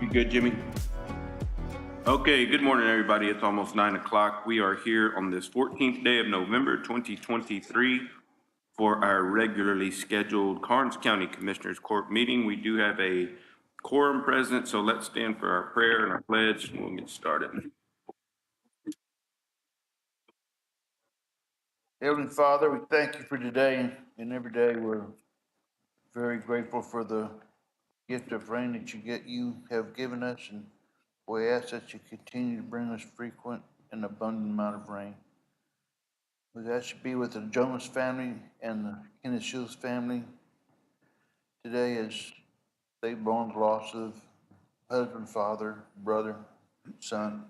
You good, Jimmy? Okay, good morning, everybody. It's almost 9 o'clock. We are here on this 14th day of November, 2023 for our regularly scheduled Karnes County Commissioners Court meeting. We do have a quorum present, so let's stand for our prayer and our pledge, and we'll get started. Heavenly Father, we thank you for today and every day. We're very grateful for the gift of rain that you have given us, and we ask that you continue to bring us frequent and abundant amount of rain. We ask you to be with the Jonas family and the Kenneth Shields family today as they mourn the loss of husband, father, brother, son.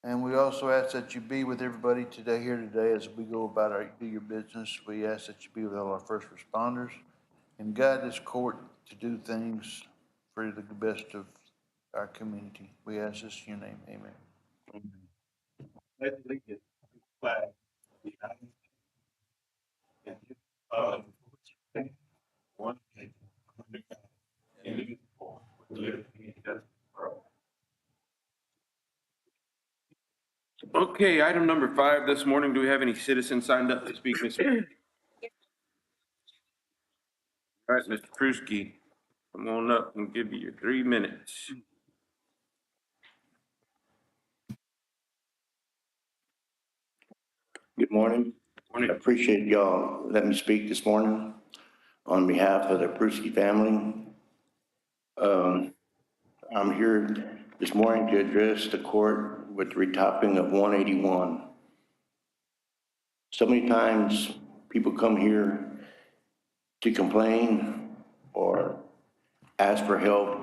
And we also ask that you be with everybody here today as we go about do your business. We ask that you be with all our first responders and guide this court to do things for the best of our community. We ask this in your name. Amen. Let's leave it. Flag. One. Okay, item number 5 this morning. Do we have any citizens signed up to speak, Mr.? All right, Mr. Pruski, come on up and give you your 3 minutes. Good morning. Morning. I appreciate y'all letting me speak this morning on behalf of the Pruski family. I'm here this morning to address the court with the retopping of 181. So many times people come here to complain or ask for help,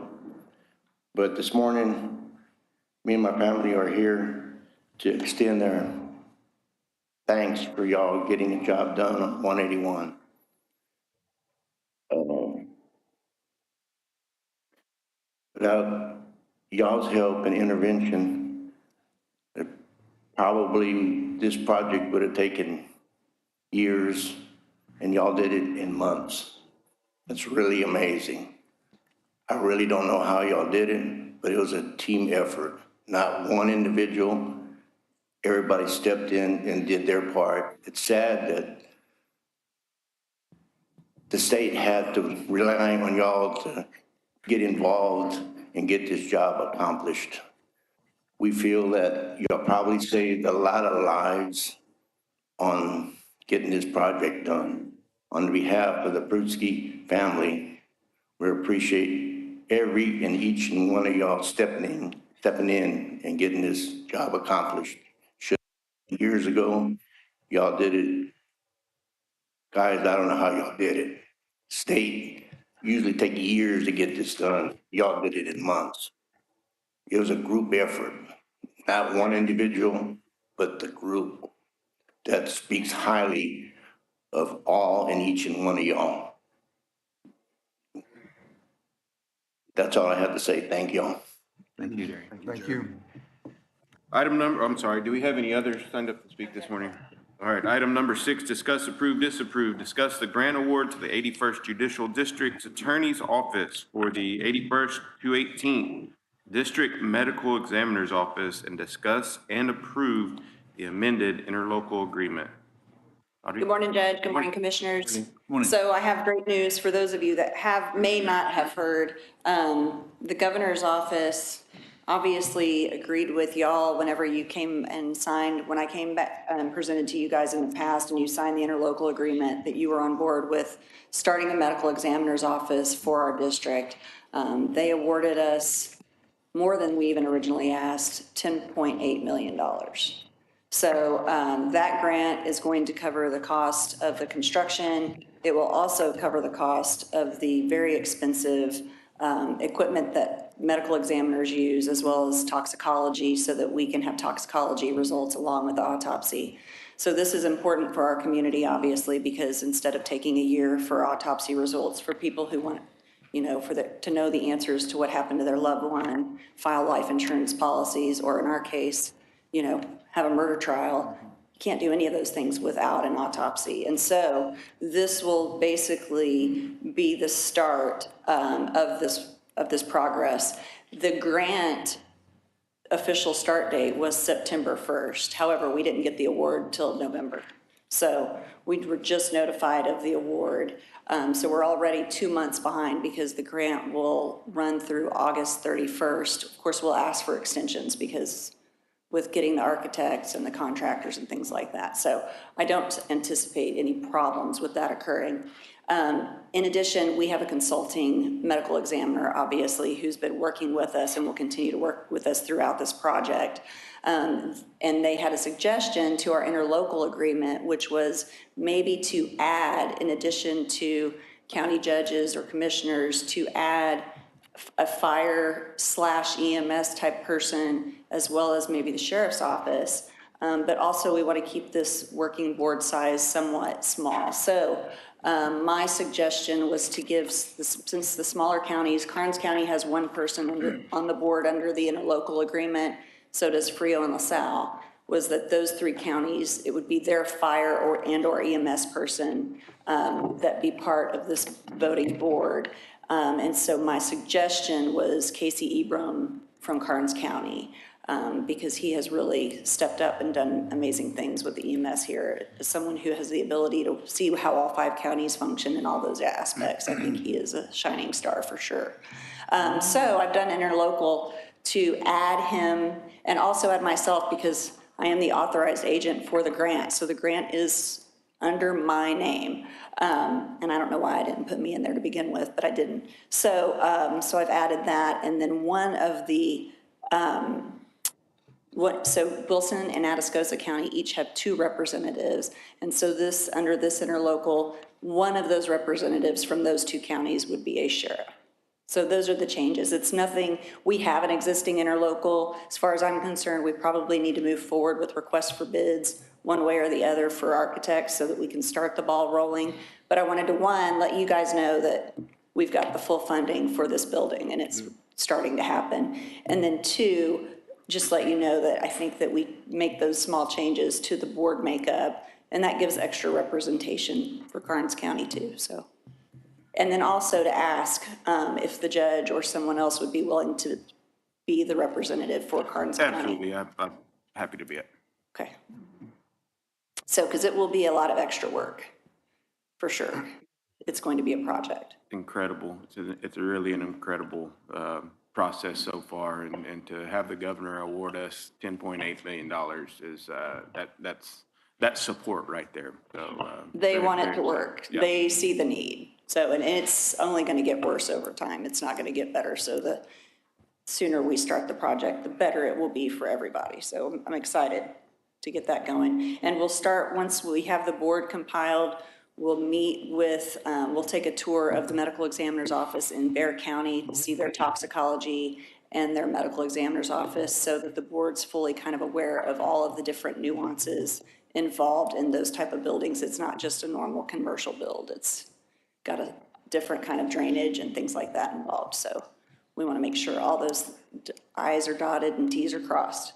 but this morning, me and my family are here to extend their thanks for y'all getting a job done on 181. Without y'all's help and intervention, probably this project would have taken years, and y'all did it in months. It's really amazing. I really don't know how y'all did it, but it was a team effort, not one individual. Everybody stepped in and did their part. It's sad that the state had to rely on y'all to get involved and get this job accomplished. We feel that you'll probably saved a lot of lives on getting this project done. On behalf of the Pruski family, we appreciate every and each and one of y'all stepping in and getting this job accomplished. Years ago, y'all did it. Guys, I don't know how y'all did it. State usually take years to get this done. Y'all did it in months. It was a group effort, not one individual, but the group. That speaks highly of all and each and one of y'all. That's all I have to say. Thank y'all. Thank you, Jerry. Thank you. I'm sorry, do we have any others signed up to speak this morning? All right, item number 6, discuss, approve, disapprove. Discuss the grant award to the 81st Judicial District's Attorney's Office for the 81st to 18th District Medical Examiner's Office and discuss and approve the amended interlocal agreement. Audrey? Good morning, Judge. Good morning, Commissioners. So I have great news for those of you that may not have heard. The Governor's Office obviously agreed with y'all whenever you came and signed, when I came back and presented to you guys in the past and you signed the interlocal agreement, that you were on board with starting a medical examiner's office for our district. They awarded us more than we even originally asked, $10.8 million. So that grant is going to cover the cost of the construction. It will also cover the cost of the very expensive equipment that medical examiners use, as well as toxicology, so that we can have toxicology results along with the autopsy. So this is important for our community, obviously, because instead of taking a year for autopsy results for people who want, to know the answers to what happened to their loved one, file life insurance policies, or in our case, have a murder trial. You can't do any of those things without an autopsy. And so this will basically be the start of this of this progress. The grant official start date was September 1st. However, we didn't get the award till November. So we were just notified of the award. So we're already 2 months behind because the grant will run through August 31st. Of course, we'll ask for extensions because with getting the architects and the contractors and things like that. So I don't anticipate any problems with that occurring. In addition, we have a consulting medical examiner, obviously, who's been working with us and will continue to work with us throughout this project. And they had a suggestion to our interlocal agreement, which was maybe to add, in addition to county judges or commissioners, to add a fire/EMS type person, as well as maybe the sheriff's office. But also we want to keep this working board size somewhat small. So my suggestion was to give, since the smaller counties, Karnes County has one person on the board under the interlocal agreement, so does Frio and LaSalle, was that those 3 counties, it would be their fire or EMS person that be part of this voting board. And so my suggestion was Casey Ebram from Karnes County, because he has really stepped up and done amazing things with the EMS here. As someone who has the ability to see how all 5 counties function in all those aspects, I think he is a shining star for sure. So I've done interlocal to add him and also add myself because I am the authorized agent for the grant. So the grant is under my name. And I don't know why I didn't put me in there to begin with, but I didn't. So, so I've added that. And then one of the, so Wilson and Atascosa County each have 2 representatives. And so this, under this interlocal, one of those representatives from those 2 counties would be a sheriff. So those are the changes. It's nothing, we have an existing interlocal. As far as I'm concerned, we probably need to move forward with requests for bids one way or the other for architects so that we can start the ball rolling. But I wanted to, one, let you guys know that we've got the full funding for this building and it's starting to happen. And then 2, just let you know that I think that we make those small changes to the board makeup and that gives extra representation for Karnes County too, so. And then also to ask if the judge or someone else would be willing to be the representative for Karnes County. Absolutely, I'm happy to be it. Okay. So, because it will be a lot of extra work, for sure. It's going to be a project. Incredible. It's really an incredible process so far, and to have the governor award us $10.8 million is, that's support right there. So They very, want it very to work. Yeah. They see the need. So, and it's only going to get worse over time. It's not going to get better. So the sooner we start the project, the better it will be for everybody. So I'm excited to get that going. And we'll start, once we have the board compiled, we'll meet with, we'll take a tour of the medical examiner's office in Bexar County to see their toxicology and their medical examiner's office so that the board's fully kind of aware of all of the different nuances involved in those type of buildings. It's not just a normal commercial build. It's got a different kind of drainage and things like that involved. So we want to make sure all those I's are dotted and T's are crossed.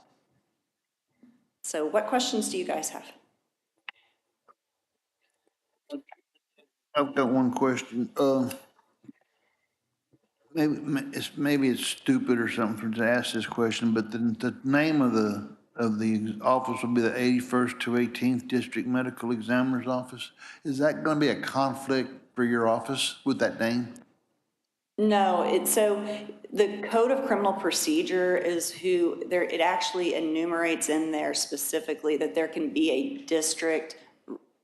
So what questions do you guys have? I've got one question. Maybe it's stupid or something to ask this question, but the name of the office will be the 81st to 18th District Medical Examiner's Office. Is that going to be a conflict for your office with that name? No, it's so the Code of Criminal Procedure is who there, it actually enumerates in there specifically that there can be a district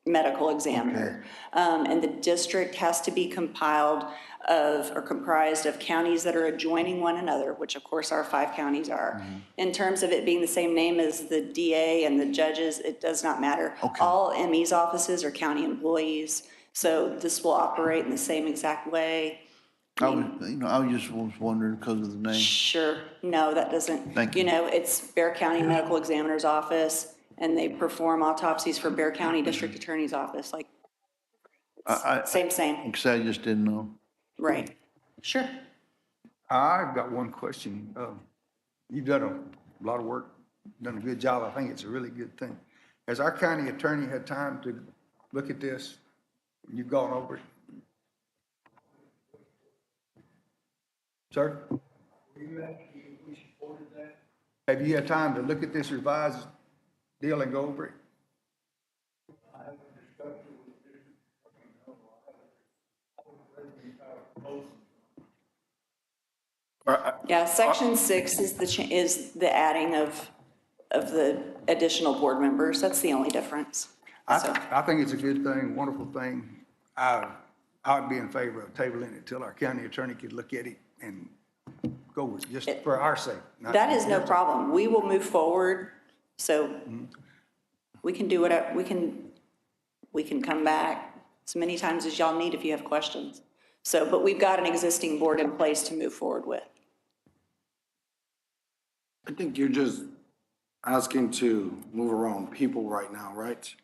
medical examiner. And the district has to be compiled of or comprised of counties that are adjoining one another, which of course our 5 counties are. In terms of it being the same name as the DA and the judges, it does not matter. All ME's offices are county employees, so this will operate in the same exact way. I just was wondering because of the name. Sure, no, that doesn't. Thank you. You know, it's Bexar County Medical Examiner's Office, and they perform autopsies for Bexar County District Attorney's Office, like, same. Because I just didn't know. Right, sure. I've got one question. You've done a lot of work, done a good job. I think it's a really good thing. Has our county attorney had time to look at this? You've gone over it? Sir? Have you had time to look at this revised deal and go over it? Yeah, section 6 is is the adding of the additional board members. That's the only difference. So, I think it's a good thing, wonderful thing. I would be in favor of tabling it till our county attorney could look at it and go with it, just for our sake. not- that is no problem. We will move forward, so we can do whatever, we can come back as many times as y'all need if you have questions. So, but we've got an existing board in place to move forward with. I think you're just asking to move around people right now, right?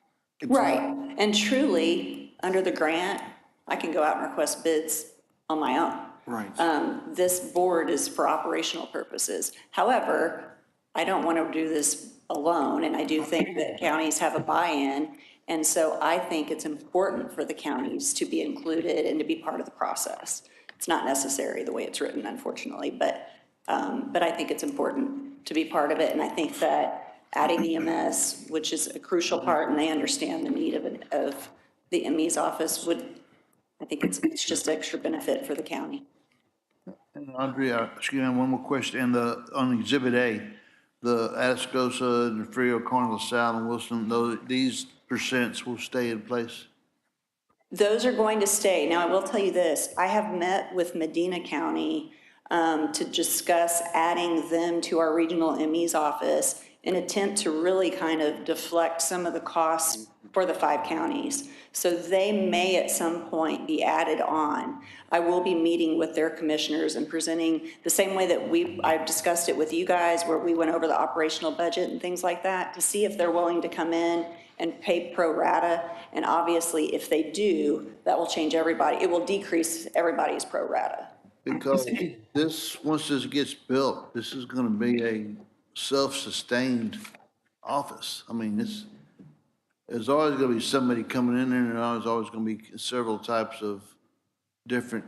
It's Right, not- and truly, under the grant, I can go out and request bids on my own. Right. This board is for operational purposes. However, I don't want to do this alone, and I do think that counties have a buy-in. And so I think it's important for the counties to be included and to be part of the process. It's not necessary the way it's written, unfortunately, but I think it's important to be part of it. And I think that adding EMS, which is a crucial part, and they understand the need of the ME's office I think it's just extra benefit for the county. And Andrea, excuse me, one more question. On Exhibit A, the Atascosa and the Frio, Carnival South and Wilson, these percents will stay in place? Those are going to stay. Now, I will tell you this, I have met with Medina County to discuss adding them to our regional ME's office in attempt to really kind of deflect some of the costs for the 5 counties. So they may at some point be added on. I will be meeting with their commissioners and presenting the same way that I've discussed it with you guys, where we went over the operational budget and things like that, to see if they're willing to come in and pay pro rata. And obviously, if they do, that will change everybody. It will decrease everybody's pro rata. Because once this gets built, this is gonna be a self-sustained office. I mean, there's always gonna be somebody coming in there, and there's always gonna be several types of different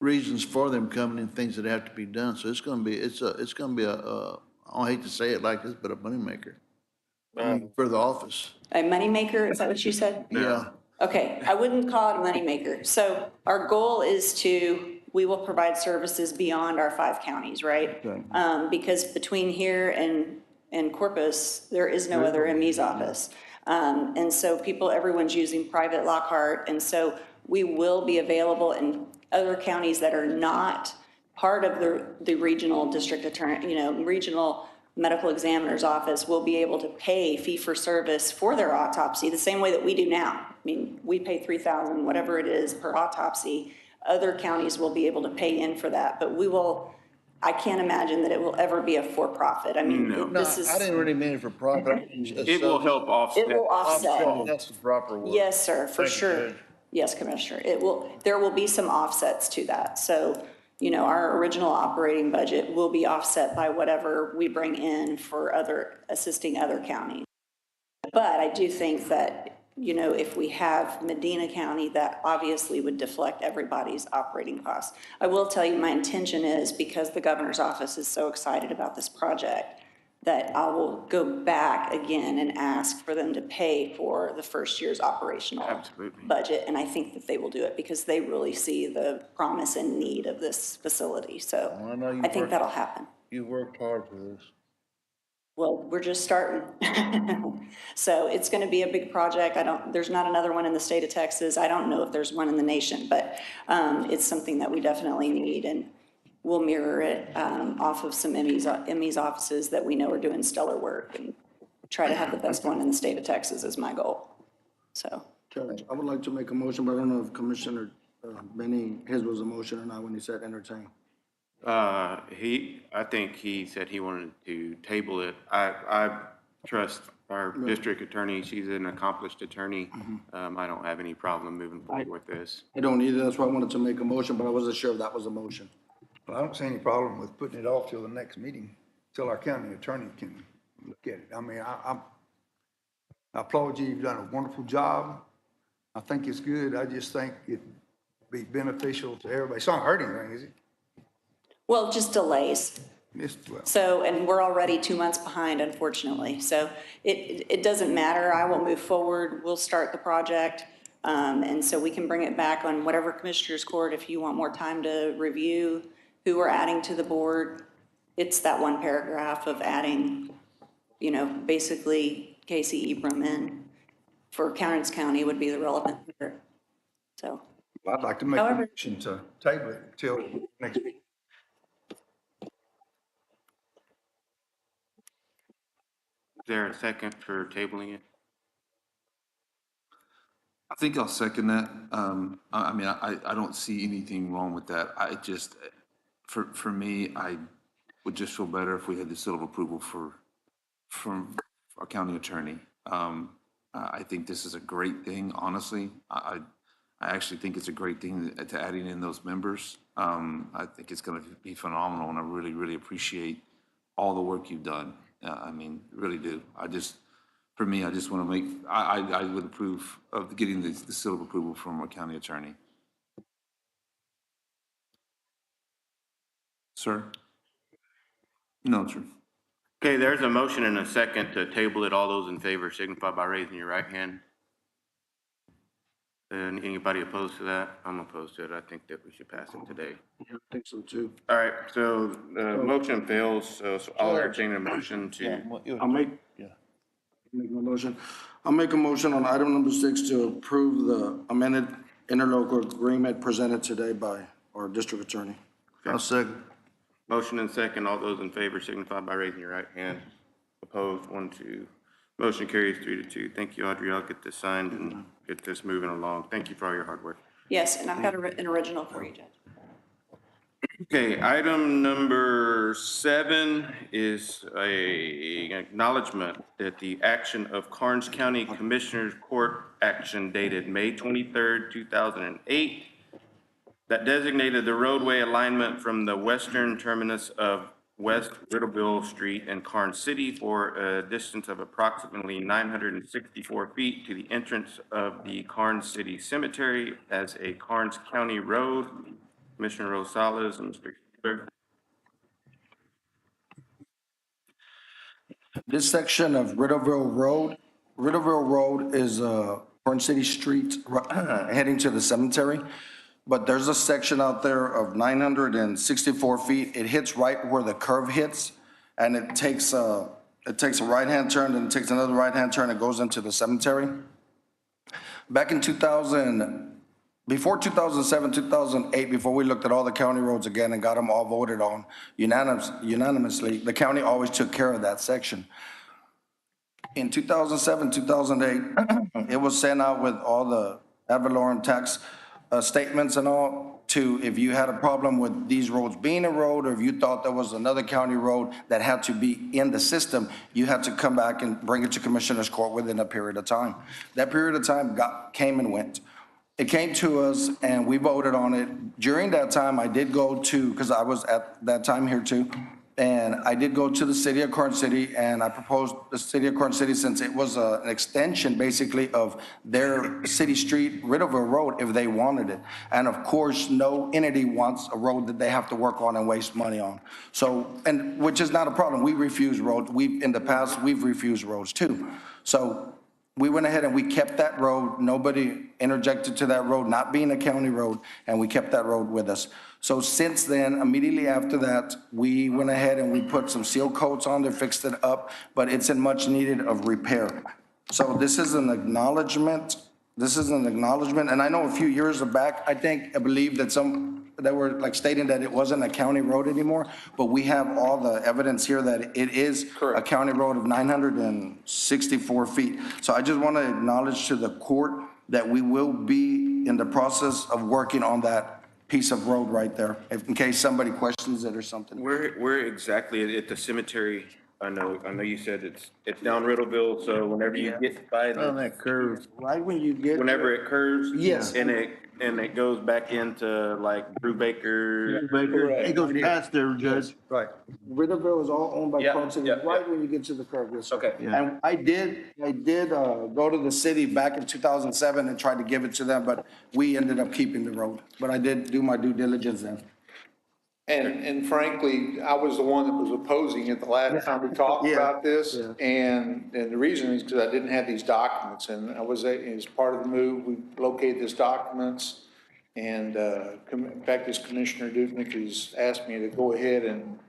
reasons for them coming in, things that have to be done. So it's gonna be I hate to say it like this, but a moneymaker. I mean, for the office. A moneymaker, is that what you said? Yeah. Okay, I wouldn't call it a moneymaker. So our goal is we will provide services beyond our 5 counties, right? Okay. Because between here and Corpus, there is no other ME's office. And so everyone's using private Lockhart, and so we will be available in other counties that are not part of the regional district attorney, regional medical examiner's office will be able to pay fee-for-service for their autopsy the same way that we do now. I mean, we pay $3,000, whatever it is, per autopsy. Other counties will be able to pay in for that, but I can't imagine that it will ever be a for-profit. I mean, No. No, this is. I didn't really mean it for profit. It will help offset. It will offset. That's the proper word. Yes, sir, for Thank you, sure. Judge. Yes, Commissioner. There will be some offsets to that. So, our original operating budget will be offset by whatever we bring in for assisting other counties. But I do think that, if we have Medina County, that obviously would deflect everybody's operating costs. I will tell you, my intention is, because the governor's office is so excited about this project, that I will go back again and ask for them to pay for the first year's operational Absolutely. budget. And I think that they will do it because they really see the promise and need of this facility. So Well, I know you I think worked- that'll happen. You worked hard for this. Well, we're just starting. So it's going to be a big project. There's not another one in the state of Texas. I don't know if there's one in the nation, but it's something that we definitely need, and we'll mirror it off of some ME's offices that we know are doing stellar work, and try to have the best one in the state of Texas is my goal. So, Judge, I would like to make a motion, but I don't know if Commissioner Benny, his was a motion or not when he said entertain. I think he said he wanted to table it. I trust our district attorney. She's an accomplished attorney. I don't have any problem moving forward with this. I don't either, that's why I wanted to make a motion, but I wasn't sure if that was a motion. Well, I don't see any problem with putting it off till the next meeting, till our county attorney can look at it. I mean, I applaud you, you've done a wonderful job. I think it's good. I just think it'd be beneficial to everybody. It's not hurting anything, is it? Well, just delays. Well, So, and we're already 2 months behind, unfortunately. So it doesn't matter. I will move forward. We'll start the project. And so we can bring it back on whatever Commissioners Court if you want more time to review who we're adding to the board. It's that one paragraph of adding, basically Casey Ebram in for Karnes County would be the relevant here. So, I'd like to make a However- motion to table it till next week. Is there a second for tabling it? I think I'll second that. I mean, I don't see anything wrong with that. I just, for me, I would just feel better if we had the seal of approval from our county attorney. I think this is a great thing, honestly. I actually think it's a great thing to adding in those members. I think it's gonna be phenomenal, and I really, really appreciate all the work you've done. I mean, really do. For me, I just want to make, I would approve of getting the seal of approval from our county attorney. Sir? No, sir. Okay, there's a motion and a second to table it. All those in favor signify by raising your right hand. And anybody opposed to that? I'm opposed to it. I think that we should pass it today. I think so too. All right, so the motion fails, so I'll entertain a motion Yeah, to, well, it was- I'll make a motion. I'll make a motion on item number 6 to approve the amended interlocal agreement presented today by our district attorney. I'll second. motion and second. All those in favor signify by raising your right hand. Opposed, 1, 2. Motion carries 3-2. Thank you, Audrey. I'll get this signed and get this moving along. Thank you for all your hard work. Yes, and I've got an original for you, Judge. Okay, item number 7 is a acknowledgement that the action of Karnes County Commissioners Court action dated May 23rd, 2008, that designated the roadway alignment from the western terminus of West Riddleville Street in Karnes City for a distance of approximately 964 feet to the entrance of the Karnes City Cemetery as a Karnes County road. Commissioner Rosales and Mr. Clerk. This section of Riddleville Road is Orange City Street heading to the cemetery. But there's a section out there of 964 feet. It hits right where the curve hits, and it takes a right-hand turn, then it takes another right-hand turn, and goes into the cemetery. Back in before 2007, 2008, before we looked at all the county roads again and got them all voted on unanimously, the county always took care of that section. In 2007, 2008, it was sent out with all the ad valorem tax statements and all to, if you had a problem with these roads being a road, or if you thought there was another county road that had to be in the system, you had to come back and bring it to Commissioners Court within a period of time. That period of time came and went. It came to us and we voted on it. During that time, I did go to, because I was at that time here too, and I did go to the city of Karnes City, and I proposed the city of Karnes City, since it was an extension basically of their city street, Riddleville Road, if they wanted it. And of course, no entity wants a road that they have to work on and waste money on. So, and which is not a problem. We refuse roads. In the past, we've refused roads too. So we went ahead and we kept that road. Nobody interjected to that road not being a county road, and we kept that road with us. So since then, immediately after that, we went ahead and we put some seal coats on there, fixed it up, but it's in much needed of repair. So this is an acknowledgement. And I know a few years back, I believe that were like stating that it wasn't a county road anymore, but we have all the evidence here that it is a county road of 964 feet. So I just want to acknowledge to the court that we will be in the process of working on that piece of road right there, in case somebody questions it or something. Where exactly at the cemetery? I know you said it's down Riddleville, so whenever you get by On that curve. Right when you get. whenever it curves. Yes. And it goes back into like Brew Baker. It goes past there, Judge. Right. Riddleville is all owned by Yeah, Karnes City, yeah, right when you get to the curve, yes, sir. Okay. Yeah. And I did go to the city back in 2007 and tried to give it to them, but we ended up keeping the road. But I did do my due diligence then. And frankly, I was the one that was opposing it the last time we talked Yeah, about this. yeah. And the reason is because I didn't have these documents, and I was, as part of the move, we located these documents. And, in fact, this Commissioner Dudnick has asked me to go ahead and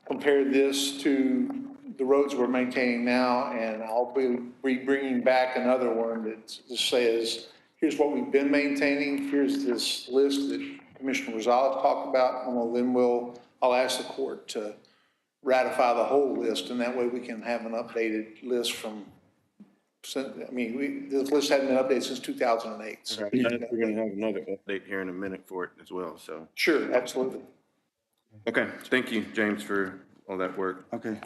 compare this to the roads we're maintaining now, and I'll be bringing back another one that says, here's what we've been maintaining, here's this list that Commissioner Rosales talked about, and I'll ask the court to ratify the whole list, and that way we can have an updated list from, this list hadn't been updated since 2008. So We're gonna have another update here in a minute for it as well, so. sure, absolutely. Okay, thank you, James, for all that work. Okay.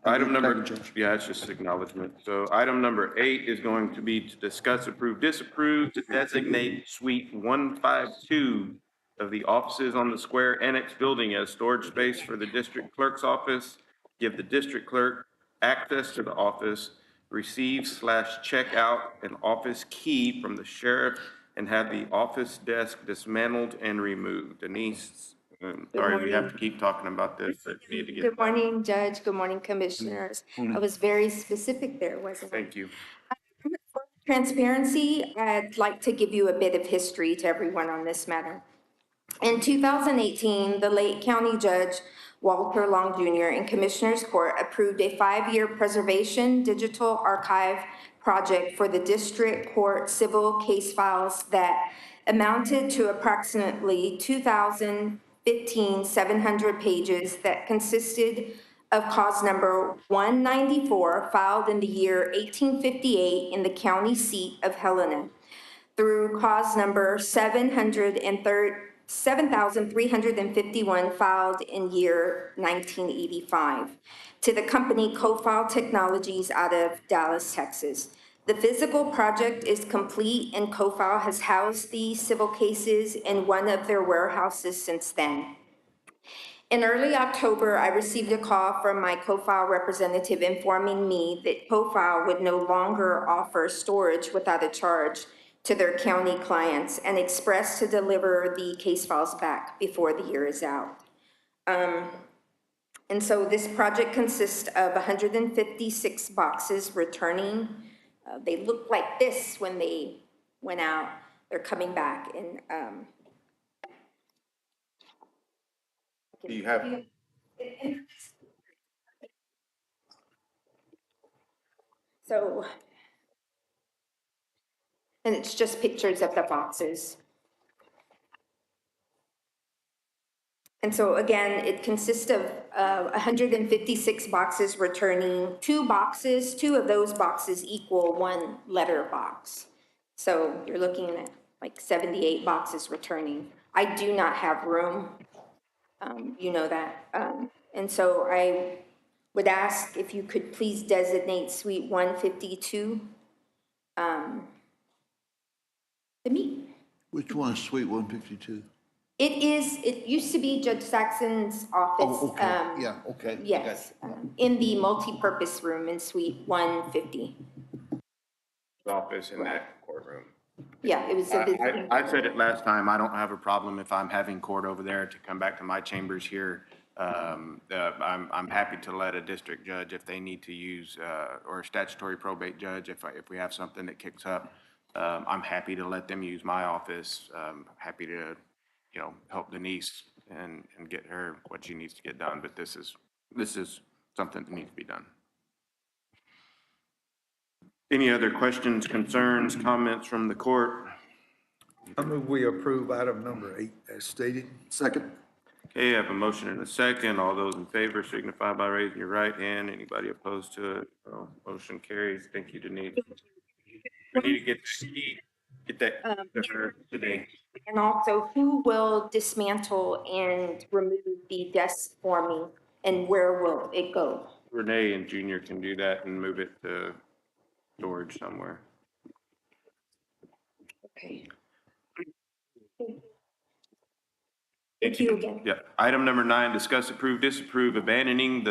Item number, Thank you, Judge. yeah, it's just acknowledgement. So item number 8 is going to be to discuss, approve, disapprove to designate Suite 152 of the offices on the Square Annex Building as storage space for the district clerk's office, give the district clerk access to the office, receive/check out an office key from the sheriff, and have the office desk dismantled and removed. Denise, sorry, we have to keep talking about this, but we need to get. Good morning, Judge. Good morning, Commissioners. I was very specific there, wasn't I? Thank you. For transparency, I'd like to give you a bit of history to everyone on this matter. In 2018, the late County Judge Walter Long Jr. in Commissioners Court approved a 5-year preservation digital archive project for the district court civil case files that amounted to approximately 700 pages that consisted of cause number 194 filed in the year 1858 in the county seat of Helena through cause number 7,351 filed in year 1985 to the company CoFile Technologies out of Dallas, Texas. The physical project is complete and CoFile has housed these civil cases in one of their warehouses since then. In early October, I received a call from my CoFile representative informing me that CoFile would no longer offer storage without a charge to their county clients and expressed to deliver the case files back before the year is out. And so this project consists of 156 boxes returning. They looked like this when they went out. They're coming back in. Do you have, So, and it's just pictures of the boxes. And so again, it consists of 156 boxes returning 2 boxes. 2 of those boxes equal 1 letter box. So you're looking at like 78 boxes returning. I do not have room, you know that. And so I would ask if you could please designate Suite 152 to meet. Which one is Suite 152? It used to be Judge Saxon's office. Oh, okay, yeah, okay. Yes, in the multipurpose room in Suite 150. office in that courtroom? Yeah, it was a visiting. I said it last time, I don't have a problem if I'm having court over there to come back to my chambers here. I'm happy to let a district judge, if they need to use, or a statutory probate judge, if we have something that kicks up, I'm happy to let them use my office. Happy to, help Denise and get her what she needs to get done, but this is something that needs to be done. Any other questions, concerns, comments from the court? I move we approve item number 8 as stated. Second. Okay, I have a motion and a second. All those in favor signify by raising your right hand. Anybody opposed to it? No. Motion carries. Thank you, Denise. We need to get that to her today. And also, who will dismantle and remove the desk for me, and where will it go? Renee and Junior can do that and move it to storage somewhere. Okay. Thank you again. Yeah. Item number 9, discuss, approve, disapprove, abandoning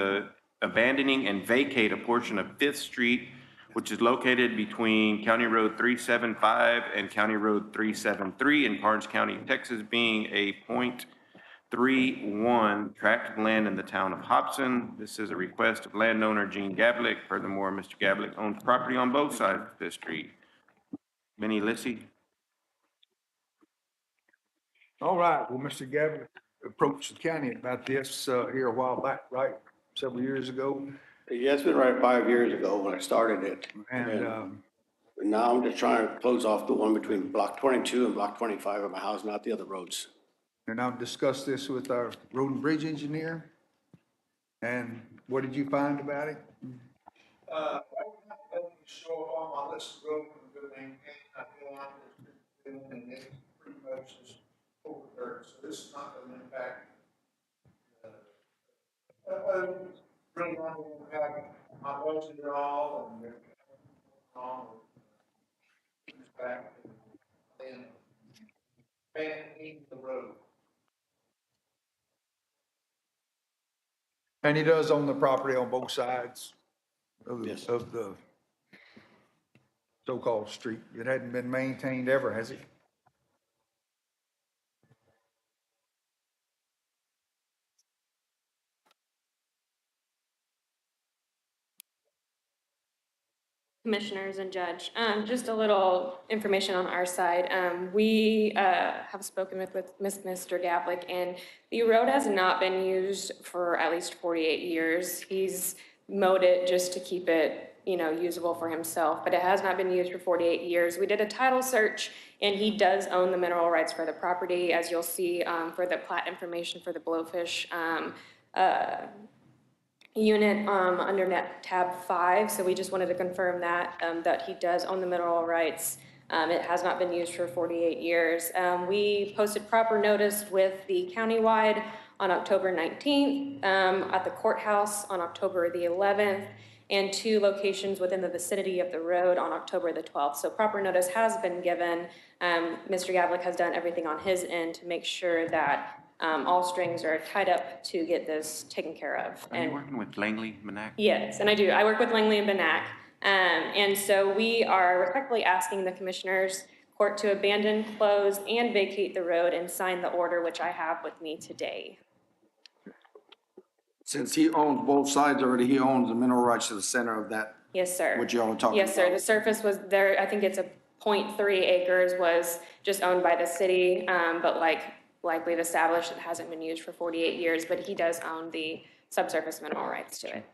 and vacate a portion of Fifth Street, which is located between County Road 375 and County Road 373 in Karnes County, Texas, being a 3-1 tract of land in the town of Hobson. This is a request of landowner Gene Gavlik. Furthermore, Mr. Gavlik owns property on both sides of Fifth Street. Benny Lissy? All right, well, Mr. Gavin approached the county about this, here a while back, right? Several years ago. Yeah, it's been right 5 years ago when I started it. And, Now I'm just trying to close off the one between block 22 and block 25 of my house, not the other roads. and I've discussed this with our road and bridge engineer. And what did you find about it? Show all my list of roads and good maintained, I feel like it's been, and it's pretty much just over dirt, so this is not gonna impact. Really not gonna impact my budget at all, and it's back and maintaining the road. And he does own the property on both sides of Yes. the so-called street. It hadn't been maintained ever, has it? Commissioners and Judge, just a little information on our side. We have spoken with Mr. Gavlik, and the road has not been used for at least 48 years. He's mowed it just to keep it, usable for himself, but it has not been used for 48 years. We did a title search, and he does own the mineral rights for the property, as you'll see for the plat information for the Blowfish unit under tab 5, so we just wanted to confirm that, that he does own the mineral rights. It has not been used for 48 years. We posted proper notice with the countywide on October 19th, at the courthouse on October the 11th, and 2 locations within the vicinity of the road on October the 12th. So proper notice has been given. Mr. Gavlik has done everything on his end to make sure that all strings are tied up to get this taken care of. Are you working with Langley Manac? Yes, and I do. I work with Langley and Benak. And so we are respectfully asking the Commissioners Court to abandon, close, and vacate the road and sign the order, which I have with me today. Since he owns both sides already, he owns the mineral rights to the center of that, Yes, sir. what y'all were talking Yes, sir. about. The surface was there, I think it's a 0.3 acres was just owned by the city, but like we've established, it hasn't been used for 48 years, but he does own the subsurface mineral rights to it.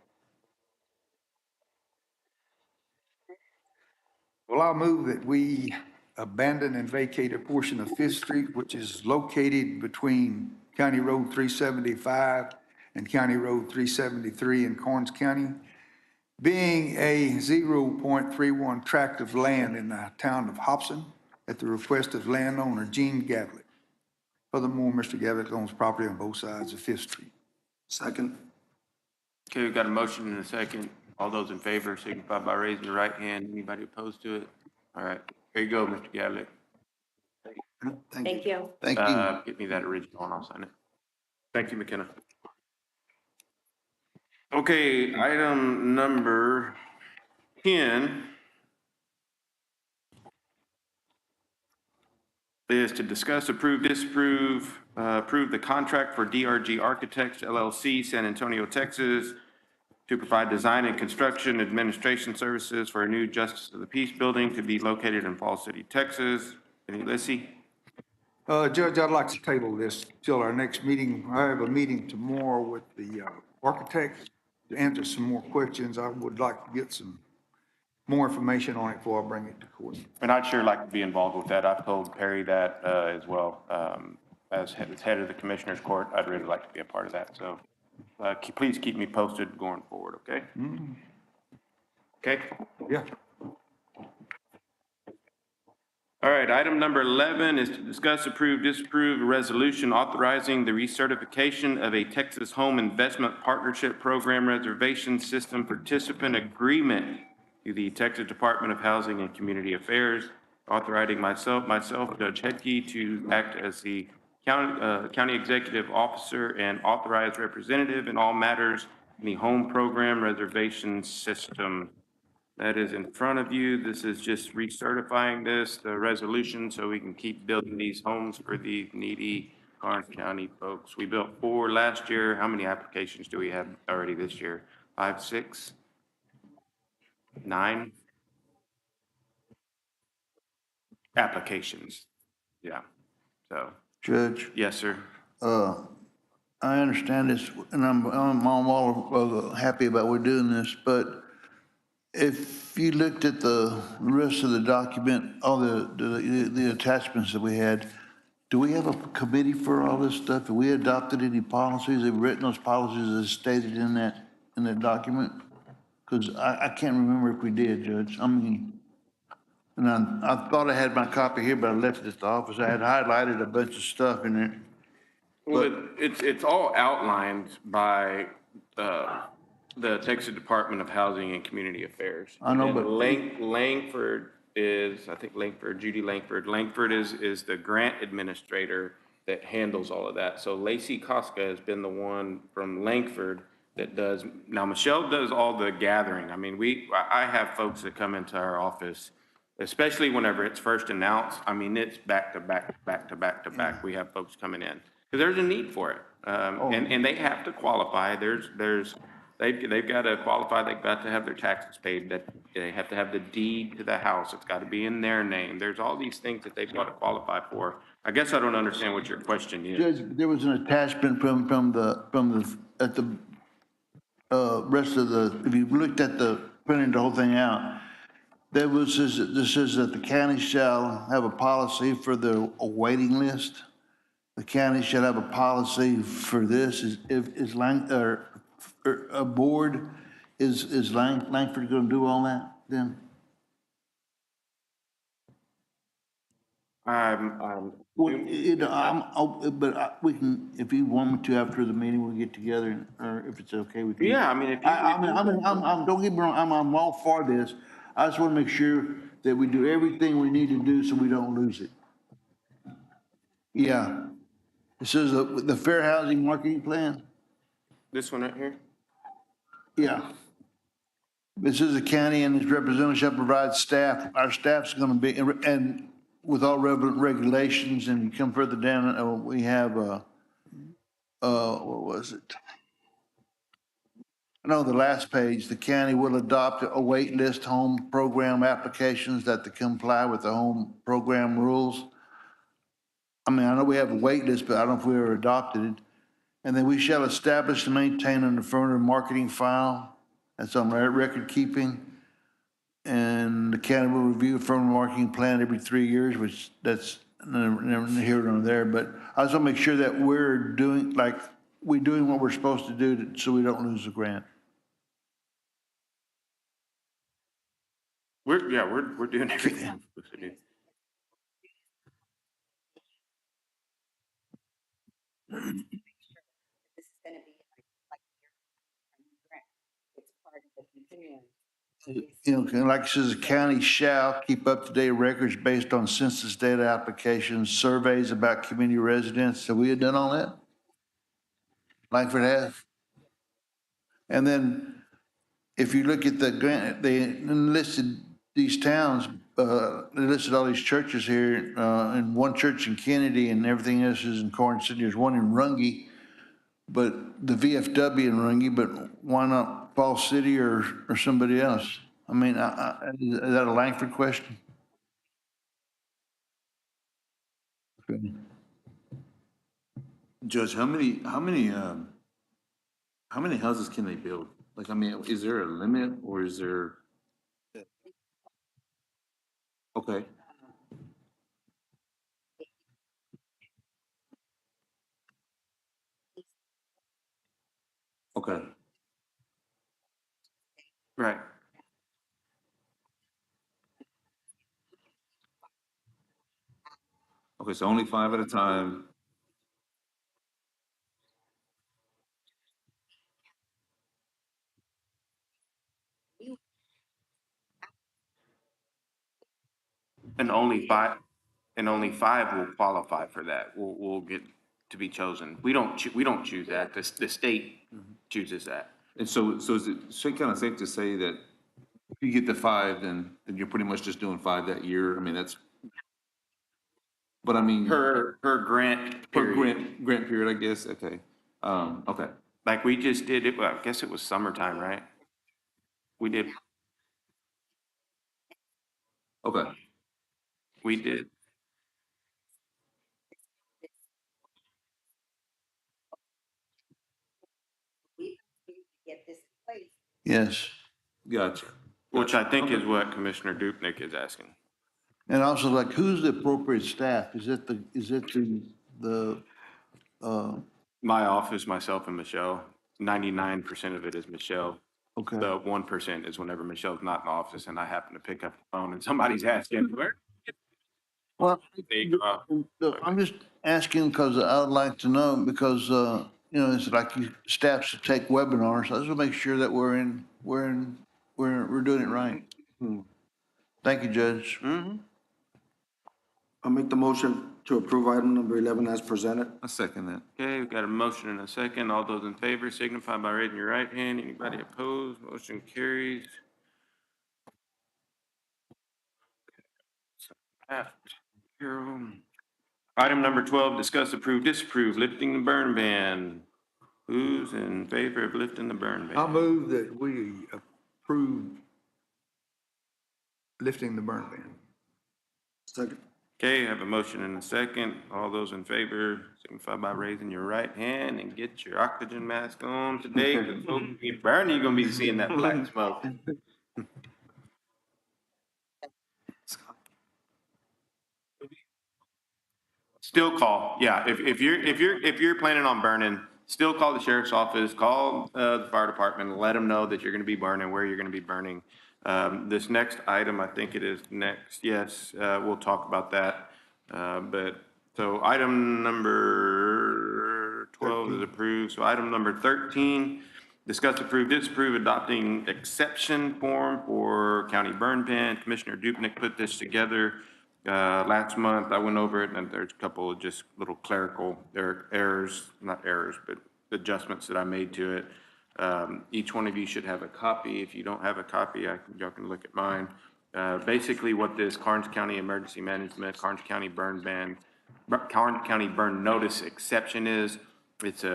Well, I'll move that we abandon and vacate a portion of Fifth Street, which is located between County Road 375 and County Road 373 in Karnes County, being a 0.31 tract of land in the town of Hobson at the request of landowner Gene Gavlik. Furthermore, Mr. Gavlik owns property on both sides of Fifth Street. Second. Okay, we've got a motion and a second. All those in favor signify by raising your right hand. Anybody opposed to it? All right, here you go, Mr. Gavlik. Thank you. Thank you. Get me that original and I'll sign it. Thank you, McKenna. Okay, item number 10 is to discuss, approve, disapprove, approve the contract for DRG Architects LLC, San Antonio, Texas, to provide design and construction administration services for a new Justice of the Peace building to be located in Falls City, Texas. Any Lissy? Judge, I'd like to table this till our next meeting. I have a meeting tomorrow with the architect to answer some more questions. I would like to get some more information on it before I bring it to court. And I'd sure like to be involved with that. I've told Perry that as well. As head of the Commissioners Court, I'd really like to be a part of that. So please keep me posted going forward, okay? Okay? Yeah. All right, item number 11 is to discuss, approve, disapprove a resolution authorizing the recertification of a Texas Home Investment Partnership Program Reservation System participant agreement to the Texas Department of Housing and Community Affairs, authorizing myself, Judge Hedke, to act as the county executive officer and authorized representative in all matters in the home program reservation system. That is in front of you. This is just recertifying the resolution, so we can keep building these homes for the needy Karnes County folks. We built 4 last year. How many applications do we have already this year? 5, 6, 9 applications. Yeah, so, Judge, yes, sir. I understand this, and I'm all happy about we're doing this, but if you looked at the rest of the document, all the attachments that we had, do we have a committee for all this stuff? Have we adopted any policies? Have we written those policies as stated in that document? Because I can't remember if we did, Judge. I mean, and I thought I had my copy here, but I left it at the office. I had highlighted a bunch of stuff in there. Well, it's all outlined by the Texas Department of Housing and Community Affairs. I know, And but- Langford is, I think Judy Langford. Langford is the grant administrator that handles all of that. So Lacey Koska has been the one from Langford that does, now Michelle does all the gathering. I mean, I have folks that come into our office, especially whenever it's first announced. I mean, it's back to back, back to back to back. We have folks coming in, because there's a need for it. And they have to qualify. They've got to qualify, they've got to have their taxes paid, that they have to have the deed to the house, it's got to be in their name. There's all these things that they've got to qualify for. I guess I don't understand what your question is. Judge, there was an attachment from at the, rest of the, if you looked at printing the whole thing out, this says that the county shall have a policy for the waiting list. The county shall have a policy for this. Or a board, is Langford gonna do all that then? Well, we can, if you want me to, after the meeting, we'll get together, or if it's okay with you. Yeah, I mean, if you. Don't get me wrong, I'm all for this. I just want to make sure that we do everything we need to do so we don't lose it. Yeah. It says the Fair Housing Marketing Plan. This one right here? Yeah. It says the county and its representatives shall provide staff. Our staff's going to be, and with all relevant regulations, and you come further down, we have, what was it? No, the last page, the county will adopt a wait list home program applications that to comply with the home program rules. I mean, I know we have a wait list, but I don't know if we ever adopted it. And then we shall establish and maintain an affirmative marketing file. That's on record keeping. And the county will review affirmative marketing plan every 3 years, which that's never here nor there. But I just want to make sure that we're doing what we're supposed to do so we don't lose the grant. We're doing everything we're supposed to do. You know, like it says, the county shall keep up-to-date records based on census data applications, surveys about community residents. Have we done all that? Langford has? And then if you look at the grant, they listed these towns, they listed all these churches here, and one church in Kennedy and everything else is in Karnes City. There's one in Runge, but the VFW in Runge, but why not Falls City or somebody else? I mean, is that a Langford question? Okay. Judge, how many houses can they build? Like, I mean, is there a limit or is there? Okay, okay. Right. Okay, so only 5 at a time. And only five will qualify for that. We'll get to be chosen. We don't choose that. The state chooses that. And so is it kind of safe to say that if you get the 5, then you're pretty much just doing 5 that year? I mean, that's, but I mean, Per grant per period. grant period, I guess, okay. Okay, Like we just did it, well, I guess it was summertime, right? We did, okay. we did. Yes. Gotcha. Which I think is what Commissioner Dupnick is asking. And also, like, who's the appropriate staff? Is it the, My office, myself and Michelle, 99% of it is Michelle. okay. The 1% is whenever Michelle's not in the office and I happen to pick up the phone and somebody's asking, where? Well, There you go. I'm just asking because I would like to know, because, you know, it's like you staffs to take webinars. I just want to make sure that we're doing it right. Thank you, Judge. I'll make the motion to approve item number 11 as presented. I second that. Okay, we've got a motion and a second. All those in favor signify by raising your right hand. Anybody opposed? Motion carries. Passed. Zero. Item number 12, discuss, approve, disapprove, lifting the burn ban. Who's in favor of lifting the burn I ban? move that we approve lifting the burn ban. Second. Okay, I have a motion and a second. All those in favor signify by raising your right hand and get your oxygen mask on today. Because folks, if you burn, you're gonna be seeing that black smoke. Still call, yeah, if you're planning on burning, still call the sheriff's office, call, the fire department, and let them know that you're gonna be burning, where you're gonna be burning. This next item, I think it is next, yes, we'll talk about that. So item number 12 is approved, so item number 13, discuss, approve, disapprove adopting exception form for county burn ban. Commissioner Dupnick put this together. Last month, I went over it, and there's a couple of just little clerical errors, not errors, but adjustments that I made to it. Each one of you should have a copy. If you don't have a copy, y'all can look at mine. Basically, what this Karnes County Emergency Management, Karnes County Burn Ban, Karnes County Burn Notice exception is, it's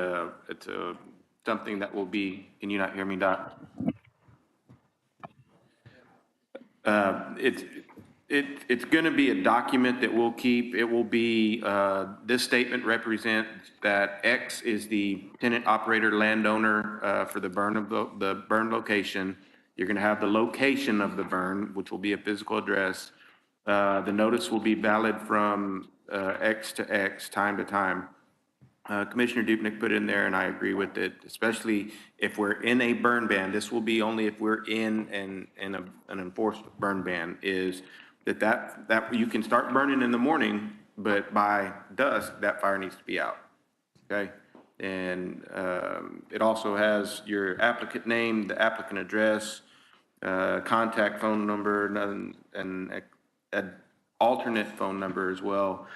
something that will be, can you not hear me, Doc? It's going to be a document that we'll keep. It will be, this statement represents that X is the tenant, operator, landowner for the burn of the burn location. You're going to have the location of the burn, which will be a physical address. The notice will be valid from X to X, time to time. Commissioner Dupnick put in there, and I agree with it, especially if we're in a burn ban. This will be only if we're in an enforced burn ban, is that you can start burning in the morning, but by dusk, that fire needs to be out, okay? And it also has your applicant name, the applicant address, contact phone number, and an alternate phone number as well.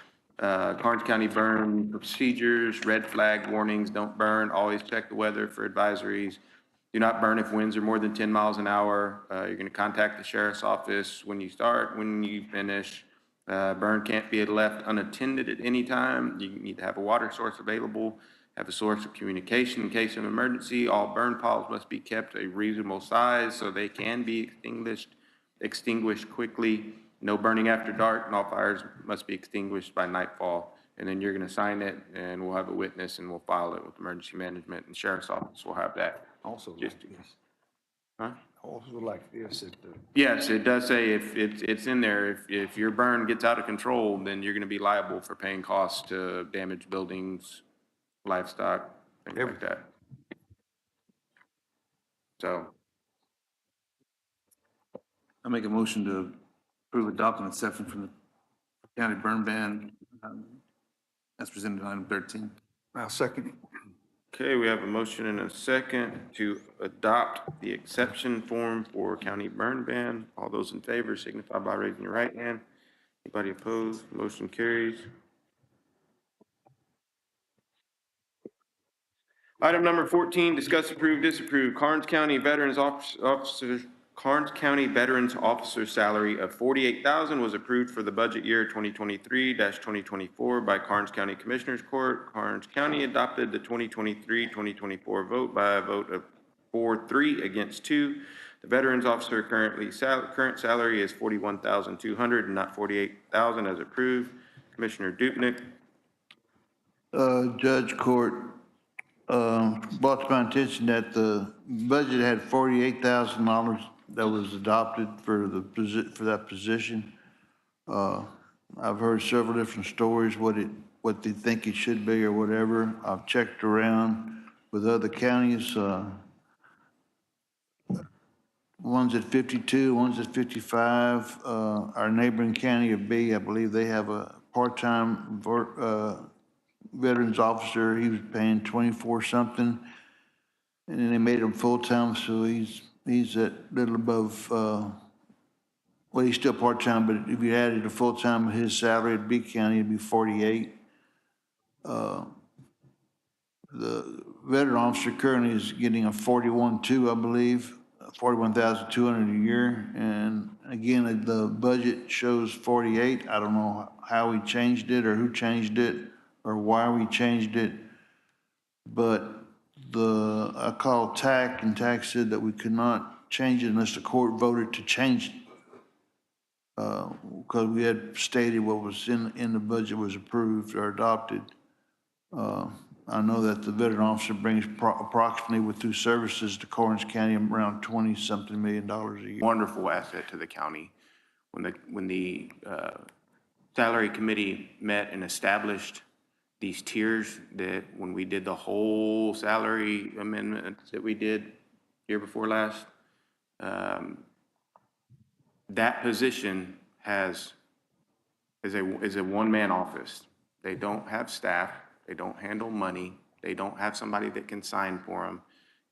Karnes County burn procedures, red flag warnings, don't burn, always check the weather for advisories. Do not burn if winds are more than 10 miles an hour. You're going to contact the sheriff's office when you start, when you finish. Burn can't be left unattended at any time. You need to have a water source available, have a source of communication in case of emergency. All burn piles must be kept a reasonable size so they can be extinguished quickly. No burning after dark, and all fires must be extinguished by nightfall. And then you're gonna sign it, and we'll have a witness, and we'll file it with emergency management, and sheriff's office will have that. Also like Just- this, Huh? also like this, Yes, it does say if it's in there, if your burn gets out of control, then you're gonna be liable for paying costs to damage buildings, livestock, things like that. So, I make a motion to approve adopting exception from the county burn ban, as presented in item 13. I'll second it. okay, we have a motion and a second to adopt the exception form for county burn ban. All those in favor signify by raising your right hand. Anybody opposed? Motion carries. Item number 14, discuss, approve, disapprove, Karnes County Veterans Officer Karnes County Veterans Officer salary of $48,000 was approved for the budget year 2023-2024 by Karnes County Commissioners Court. Karnes County adopted the 2023-2024 vote by a vote of 4-3 against 2. The veterans officer current salary is $41,200 and not $48,000 as approved. Commissioner Dupnick. Judge Court, brought to my attention that the budget had $48,000 that was adopted for that position. I've heard several different stories, what they think it should be or whatever. I've checked around with other counties, one's at 52, one's at 55. Our neighboring county of B, I believe they have a part-time, veterans officer. He was paying 24 something. And then they made him full-time, so he's at little above, well, he's still part-time, but if you added a full-time, his salary at B County, it'd be 48. The veteran officer currently is getting a 41.2, I believe, 41,200 a year. And again, the budget shows 48. I don't know how we changed it or who changed it or why we changed it. But I called TAC, and TAC said that we could not change it unless the court voted to change it. Because we had stated what was in the budget was approved or adopted. I know that the veteran officer brings approximately with two services to Karnes County around $20-something million a year. Wonderful asset to the county. When the salary committee met and established these tiers, that when we did the whole salary amendments that we did year before last, that position is a one-man office. They don't have staff. They don't handle money. They don't have somebody that can sign for them.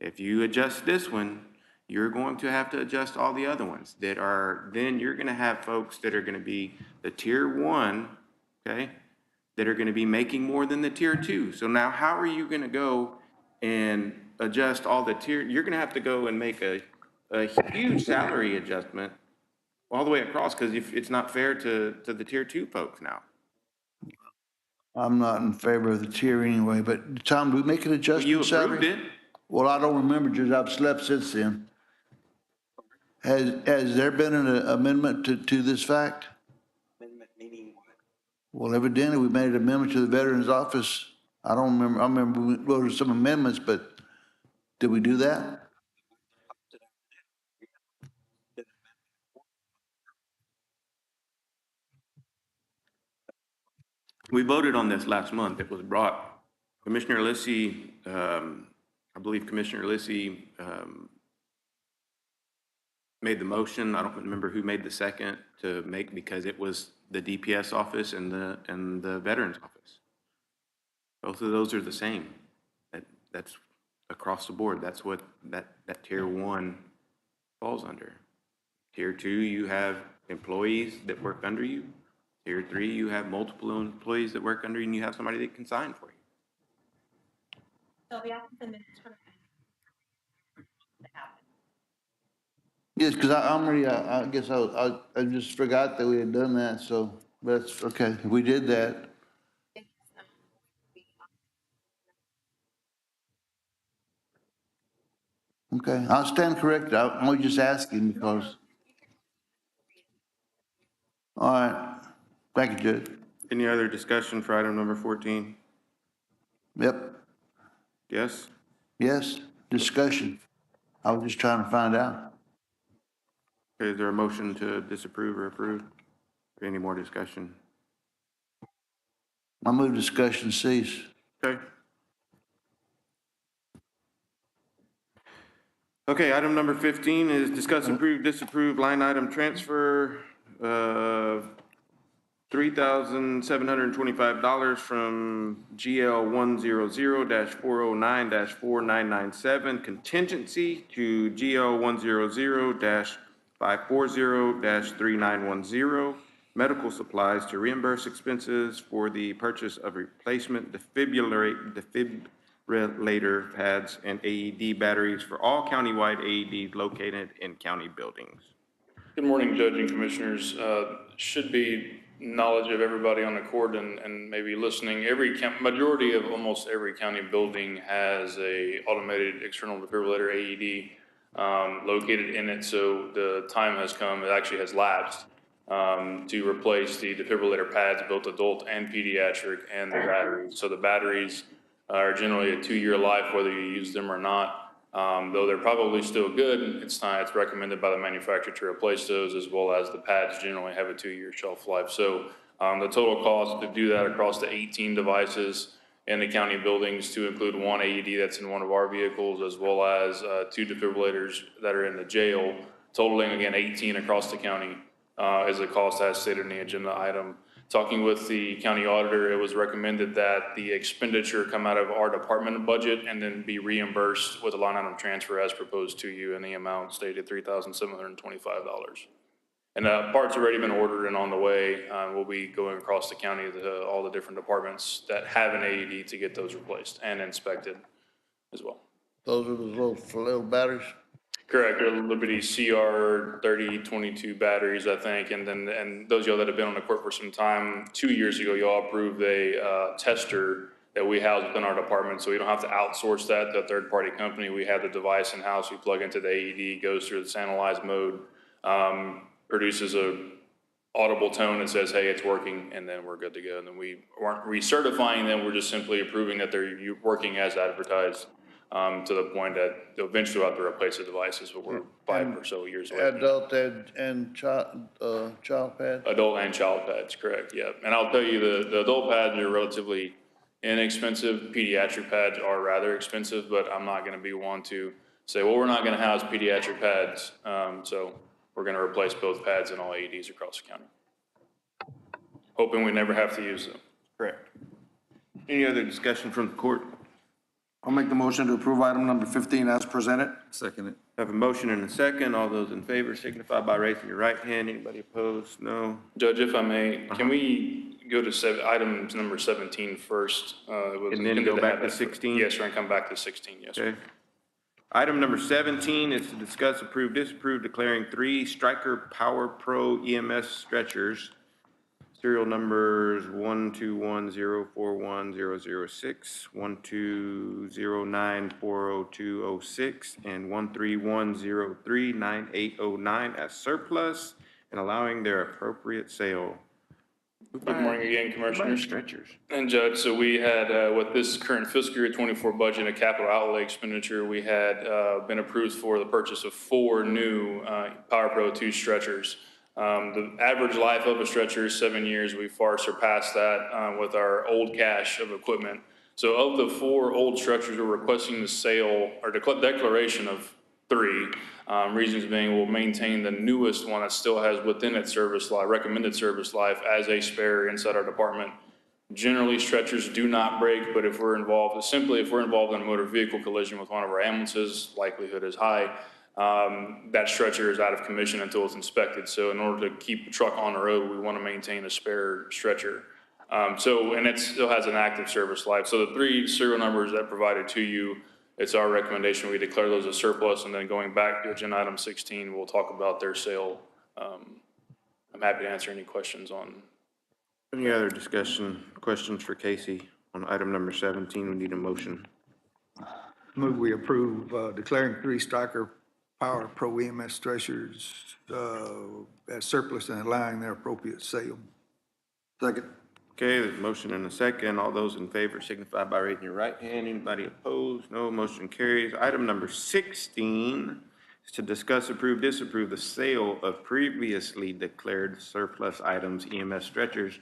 If you adjust this one, you're going to have to adjust all the other ones that are, then you're going to have folks that are going to be the tier 1, okay, that are going to be making more than the tier 2. So now how are you going to go and adjust all the tier? You're going to have to go and make a huge salary adjustment all the way across, because it's not fair to the tier 2 folks now. I'm not in favor of the tier anyway, but Tom, do we make an adjustment? You salary? approved it. Well, I don't remember, Judge. I've slept since then. Has there been an amendment to this fact? Amendment meaning what? Well, evidently we made an amendment to the Veterans Office. I don't remember. I remember we voted some amendments, but did we do that? We voted on this last month. It was brought, Commissioner Lissy, I believe Commissioner Lissy made the motion. I don't remember who made the second to make, because it was the DPS office and the Veterans Office. Both of those are the same. That's across the board. That's what that tier 1 falls under. Tier 2, you have employees that work under you. Tier 3, you have multiple employees that work under you, and you have somebody that can sign for you. So the applicant is trying to happen. Yes, because I guess I just forgot that we had done that, so that's okay. We did that. Okay, I'll stand corrected. I'm only just asking because. All right. Thank you, Judge. Any other discussion for item number 14? Yep. Yes? Yes, discussion. I was just trying to find out. Okay, is there a motion to disapprove or approve? Any more discussion? I move discussion cease. Okay. Okay, item number 15 is discuss, approve, disapprove line item transfer of $3,725 from GL 100-409-4997 contingency to GL 100-540-3910 medical supplies to reimburse expenses for the purchase of replacement defibrillator pads, and AED batteries for all countywide AEDs located in county buildings. Good morning, Judge and Commissioners. Should be knowledge of everybody on the court and maybe listening. Majority of almost every county building has a automated external defibrillator AED located in it. So the time has come, it actually has lapsed to replace the defibrillator pads, both adult and pediatric, and the batteries. So the batteries are generally a 2-year life, whether you use them or not. Though they're probably still good, it's recommended by the manufacturer to replace those, as well as the pads generally have a 2-year shelf life. So the total cost to do that across the 18 devices in the county buildings, to include one AED that's in one of our vehicles, as well as 2 defibrillators that are in the jail, totaling again 18 across the county, is the cost as stated in the agenda item. Talking with the county auditor, it was recommended that the expenditure come out of our department budget and then be reimbursed with a line item transfer as proposed to you in the amount stated $3,725. And parts already been ordered and on the way. We'll be going across the county to all the different departments that have an AED to get those replaced and inspected as well. Those are the little batteries? Correct, they're Liberty CR 3022 batteries, I think, and those of y'all that have been on the court for some time, 2 years ago, y'all approved a tester that we house within our department, so we don't have to outsource that to a third-party company. We have the device in-house, we plug into the AED, goes through the analyze mode, produces a audible tone that says, hey, it's working, and then we're good to go. And then we weren't recertifying them, we're just simply approving that they're working as advertised. To the point that eventually we'll have to replace the devices, but we're 5 or so years away. Adult and child pads? Adult and child pads, correct, yeah. And I'll tell you, the adult pads are relatively inexpensive. Pediatric pads are rather expensive, but I'm not gonna be one to say, well, we're not gonna house pediatric pads. So we're gonna replace both pads in all AEDs across the county. Hoping we never have to use them. Correct. Any other discussion from the court? I'll make the motion to approve item number 15 as presented. Second it. Have a motion and a second. All those in favor signify by raising your right hand. Anybody opposed? No. Judge, if I may, can we go to item number 17 first? And then go back to 16? Yes, sir, and come back to 16, yes, sir. Okay. Item number 17 is to discuss, approve, disapprove, declaring 3 Stryker Power Pro EMS stretchers, serial numbers 121041006, 120940206, and 131039809 as surplus, and allowing their appropriate sale. Good morning again, Commissioners. Stretchers. And Judge, so we had, with this current fiscal year 24 budget, a capital outlay expenditure, we had been approved for the purchase of 4 new Power Pro 2 stretchers. The average life of a stretcher is 7 years. We far surpassed that with our old cache of equipment. So of the 4 old stretchers, we're requesting the sale or declaration of 3. Reasons being, we'll maintain the newest one that still has within its service life, recommended service life, as a spare inside our department. Generally, stretchers do not break, but if we're involved in a motor vehicle collision with one of our ambulances, likelihood is high. That stretcher is out of commission until it's inspected. So in order to keep the truck on the road, we want to maintain a spare stretcher. And it still has an active service life. So the 3 serial numbers that provided to you, it's our recommendation we declare those as surplus, and then going back to agenda item 16, we'll talk about their sale. I'm happy to answer any questions on. Any other questions for Casey on item number 17? We need a motion. Move we approve declaring 3 Stryker Power Pro EMS stretchers as surplus and allowing their appropriate sale. Second. Okay, there's a motion and a second. All those in favor signify by raising your right hand. Anybody opposed? No. Motion carries. Item number 16 is to discuss, approve, disapprove the sale of previously declared surplus items, EMS stretchers,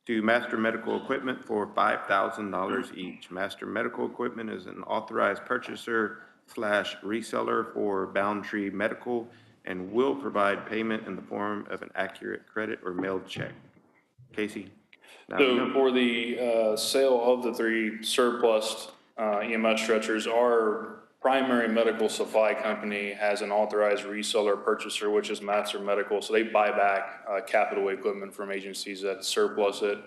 to Master Medical Equipment for $5,000 each. Master Medical Equipment is an authorized purchaser/reseller for Boundtree Medical and will provide payment in the form of an accurate credit or mailed check. Casey? So for the sale of the 3 surplus EMS stretchers, our primary medical supply company has an authorized reseller purchaser, which is Master Medical. So they buy back capital equipment from agencies that surplus it.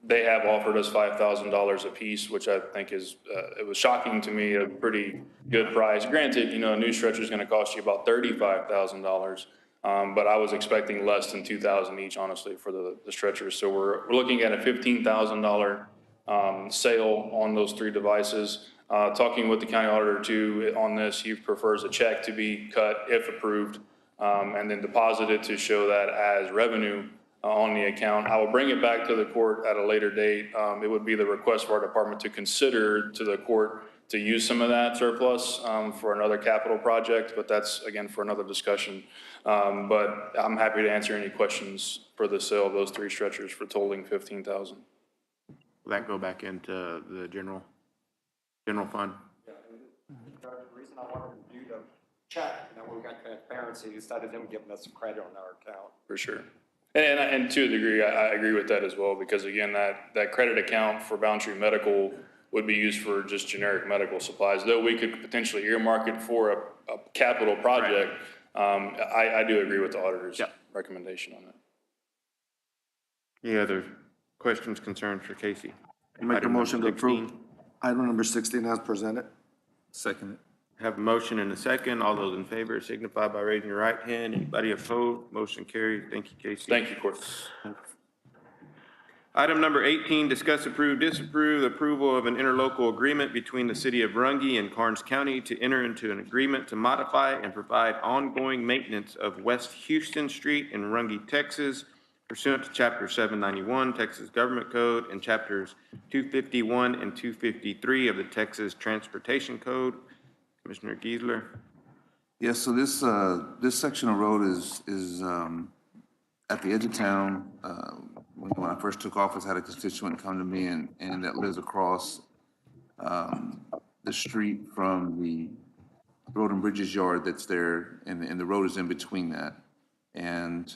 They have offered us $5,000 apiece, which I think is, it was shocking to me, a pretty good price. Granted, a new stretcher is going to cost you about $35,000, but I was expecting less than $2,000 each, honestly, for the stretchers. So we're looking at a $15,000 sale on those 3 devices. Talking with the county auditor too on this, he prefers a check to be cut if approved, and then deposited to show that as revenue on the account. I will bring it back to the court at a later date. It would be the request of our department to consider to the court to use some of that surplus for another capital project, but that's, again, for another discussion. But I'm happy to answer any questions for the sale of those 3 stretchers for totaling $15,000. Will that go back into the general fund? The reason I wanted you to check, we got transparency instead of them giving us some credit on our account. For sure. And to a degree, I agree with that as well, because again, that credit account for Boundary Medical would be used for just generic medical supplies, though we could potentially earmark it for a capital project. I do agree with the auditor's recommendation on that. Any other questions, concerns for Casey? Make a Item motion to number approve 16. item number 16 as presented. Second. Have a motion and a second. All those in favor signify by raising your right hand. Anybody opposed? Motion carried. Thank you, Casey. Thank you, Court. Item number 18, discuss, approve, disapprove the approval of an interlocal agreement between the city of Runge and Karnes County to enter into an agreement to modify and provide ongoing maintenance of West Houston Street in Runge, Texas, pursuant to Chapter 791 Texas Government Code and Chapters 251 and 253 of the Texas Transportation Code. Commissioner Giesler. Yes, so this section of road is at the edge of town. When I first took office, I had a constituent come to me and that lives across the street from the Road and Bridges yard that's there, and the road is in between that. And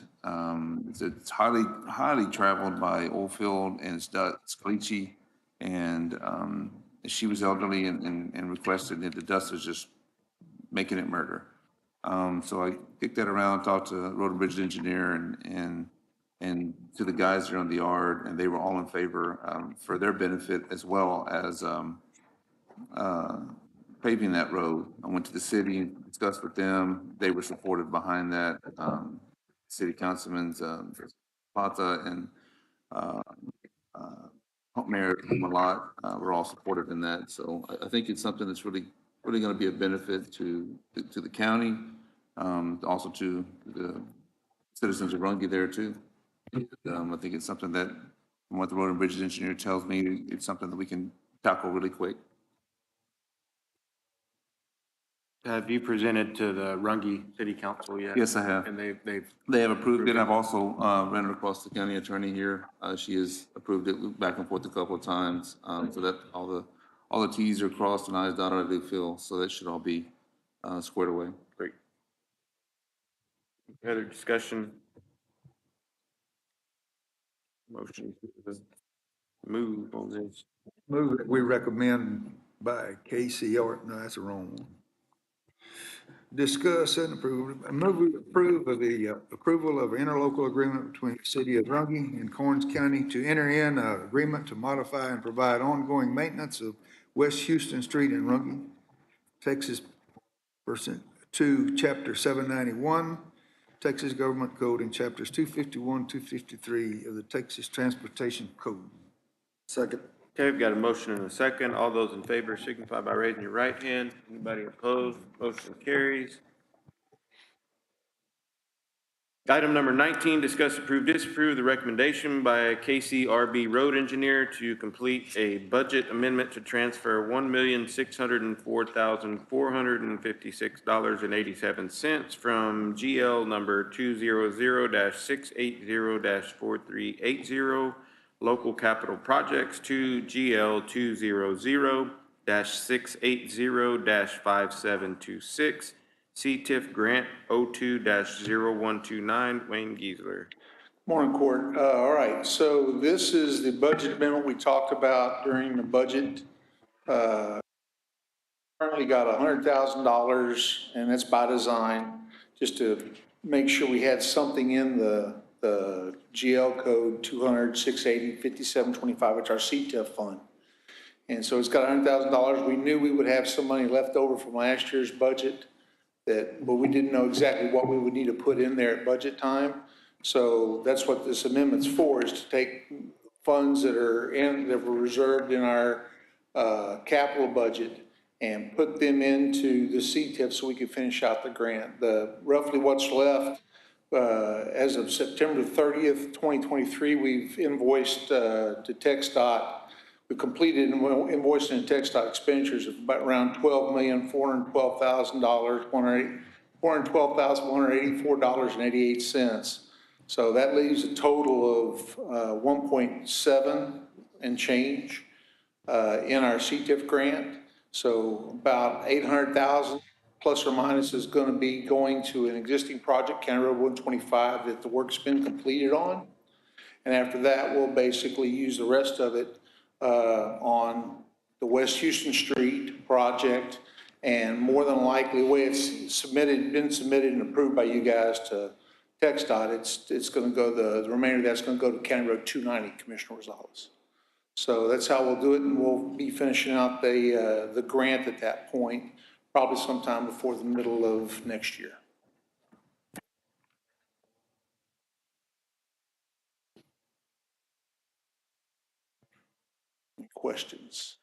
it's highly traveled by Oldfield and it's Scalici, and she was elderly and requested that the dust was just making it murder. So I kicked that around, talked to the Road and Bridge engineer and to the guys there on the yard, and they were all in favor for their benefit as well as paving that road. I went to the city, discussed with them. They were supportive behind that. City councilmen, Plata and Mayor Malott were all supportive in that. So I think it's something that's really going to be a benefit to the county, also to the citizens of Runge there too. I think it's something that, from what the Road and Bridges engineer tells me, it's something that we can tackle really quick. Have you presented to the Runge City Council yet? Yes, I have. And They have approved it. I've also ran it across the county attorney here. She has approved it back and forth a couple of times, so that all the Ts are crossed and Is dotted, they feel, so that should all be squared away. Great. Other discussion? Motion to move on this. Move that we recommend by Casey, or, no, that's the wrong one. Discuss and approve, move we approve of the approval of interlocal agreement between the city of Runge and Karnes County to enter in an agreement to modify and provide ongoing maintenance of West Houston Street in Runge, Texas, pursuant to Chapter 791, Texas Government Code, and Chapters 251, 253 of the Texas Transportation Code. Second. Okay, we've got a motion and a second. All those in favor signify by raising your right hand. Anybody opposed? Motion carries. Item number 19, discuss, approve, disapprove the recommendation by KCRB Road Engineer to complete a budget amendment to transfer $1,604,456.87 from GL number 200-680-4380 local capital projects to GL 200-680-5726 CTIF Grant 02-0129, Wayne Giesler. Morning, Court. All right, so this is the budget amendment we talked about during the budget. Currently got $100,000, and that's by design, just to make sure we had something in the the GL code 200-680-5725, which is our CTIF fund. And so it's got $100,000. We knew we would have some money left over from last year's budget but we didn't know exactly what we would need to put in there at budget time. So that's what this amendment's for, is to take funds that were reserved in our capital budget and put them into the CTIF so we could finish out the grant. Roughly what's left, as of September 30th, 2023, we've invoiced to TxDOT. We completed invoicing and TxDOT expenditures of about around $412,184.88. So that leaves a total of 1.7 and change in our CTIF grant. So about 800,000 plus or minus is going to be going to an existing project, County Road 125, that the work's been completed on. And after that, we'll basically use the rest of it on the West Houston Street project, and more than likely, the way it's been submitted and approved by you guys to TxDOT, it's going to go, the remainder of that's going to go to County Road 290, Commissioner Rosales. So that's how we'll do it, and we'll be finishing out the grant at that point, probably sometime before the middle of next year. Any questions?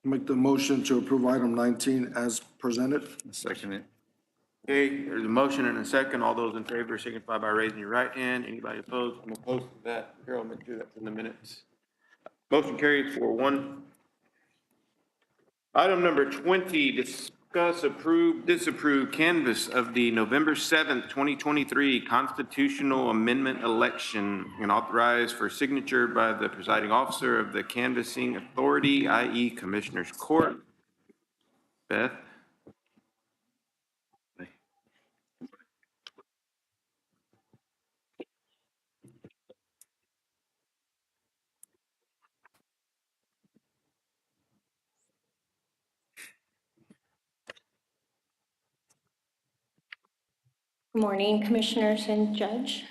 Make the motion to approve item 19 as presented. Second it. Okay, there's a motion and a second. All those in favor signify by raising your right hand. Anybody opposed? I'm opposed to that. Harold, make sure that's in the minutes. Motion carries 4-1. Item number 20, discuss, approve, disapprove canvass of the November 7th, 2023 constitutional amendment election and authorize for signature by the presiding officer of the canvassing authority, i.e. Commissioners Court. Beth? Good morning, Commissioners and Judge.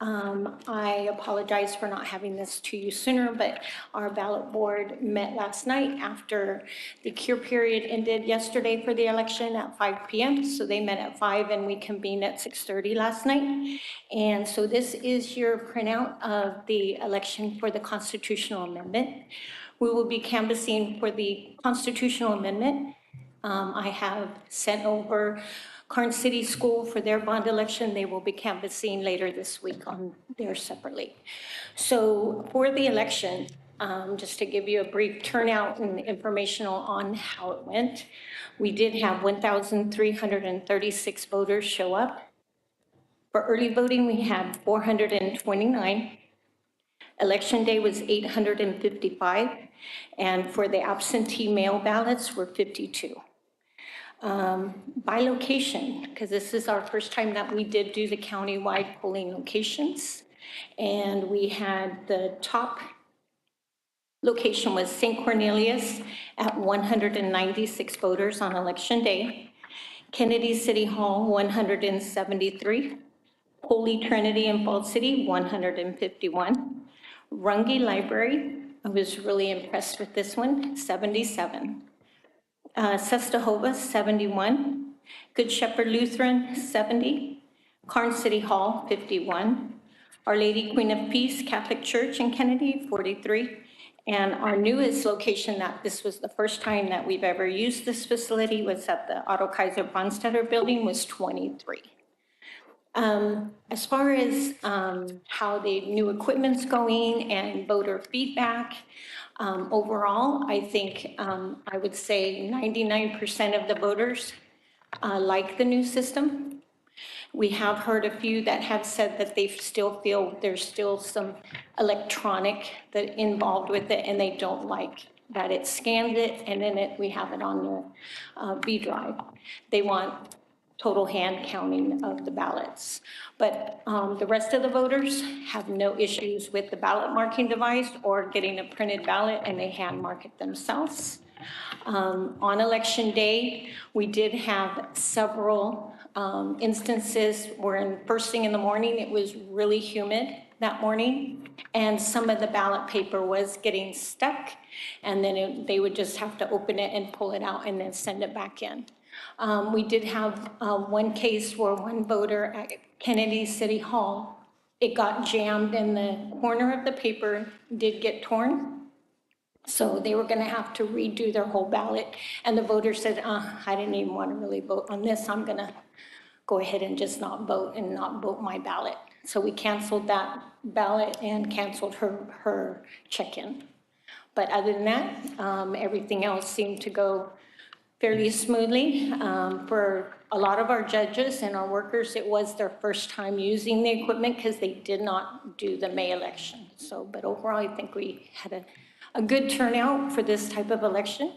I apologize for not having this to you sooner, but our ballot board met last night after the cure period ended yesterday for the election at 5 p.m. So they met at 5 and we convened at 6:30 last night. And so this is your printout of the election for the constitutional amendment. We will be canvassing for the constitutional amendment. I have sent over Karnes City School for their bond election. They will be canvassing later this week on theirs separately. So for the election, just to give you a brief turnout and informational on how it went, we did have 1,336 voters show up. For early voting, we had 429. Election day was 855, and for the absentee mail ballots were 52. By location, because this is our first time that we did do the county-wide polling locations, and we had the top location was St. Cornelius at 196 voters on election day, Kennedy City Hall 173, Holy Trinity in Falls City 151, Runge Library, I was really impressed with this one, 77. Sestahova, 71. Good Shepherd Lutheran, 70. Karnes City Hall, 51. Our Lady Queen of Peace Catholic Church in Kennedy, 43. And our newest location, that this was the first time that we've ever used this facility, was at the Otto Kaiser Bonstetter building, was 23. As far as how the new equipment's going and voter feedback, overall, I think I would say 99% of the voters like the new system. We have heard a few that have said that they still feel there's still some electronic that involved with it, and they don't like that it scanned it and then we have it on the B drive. They want total hand counting of the ballots. But the rest of the voters have no issues with the ballot marking device or getting a printed ballot, and they hand mark it themselves. On election day, we did have several instances where first thing in the morning, it was really humid that morning, and some of the ballot paper was getting stuck, and then they would just have to open it and pull it out and then send it back in. We did have one case where one voter at Kennedy City Hall, it got jammed and the corner of the paper did get torn. So they were gonna have to redo their whole ballot. And the voter said, I didn't even want to really vote on this. I'm gonna go ahead and just not vote and not vote my ballot. So we canceled that ballot and canceled her check-in. But other than that, everything else seemed to go fairly smoothly. For a lot of our judges and our workers, it was their first time using the equipment because they did not do the May election. So, but overall, I think we had a good turnout for this type of election.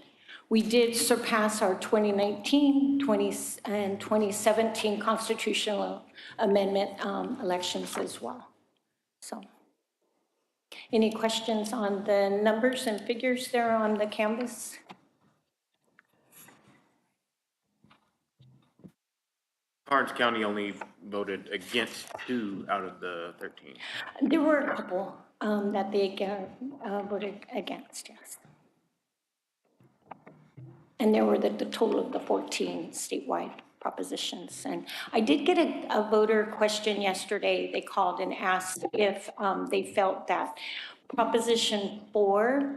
We did surpass our 2019, and 2017 constitutional amendment elections as well. So, any questions on the numbers and figures there on the canvas? Karnes County only voted against 2 out of the 13. There were a couple that they voted against, yes. And there were the total of the 14 statewide propositions. And I did get a voter question yesterday. They called and asked if they felt that Proposition 4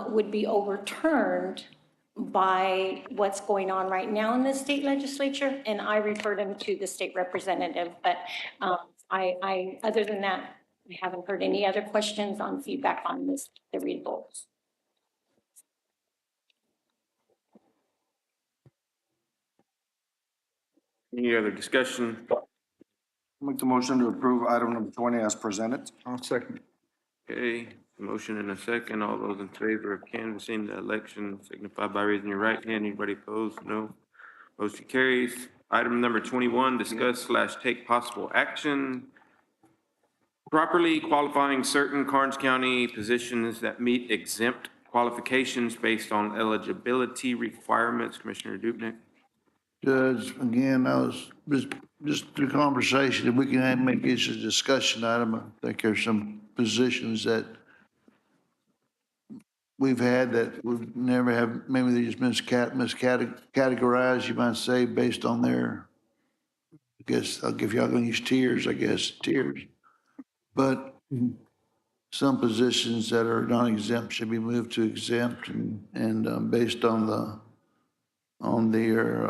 would be overturned by what's going on right now in the state legislature, and I referred them to the state representative. But other than that, I haven't heard any other questions on feedback on this, the results. Any other discussion? Make the motion to approve item number 20 as presented. I'll second. Okay, motion and a second. All those in favor of canvassing the election signify by raising your right hand. Anybody opposed? No. Motion carries. Item number 21, discuss/take possible action. Properly qualifying certain Karnes County positions that meet exempt qualifications based on eligibility requirements. Commissioner Dupnick. Judge, again, I was just through conversation, if we can make this a discussion item, I think there's some positions that we've had that we've never have, maybe they just miscategorized, you might say, based on their, I guess, I'll give y'all gonna use tiers, I guess, tiers. But some positions that are non-exempt should be moved to exempt and based on their,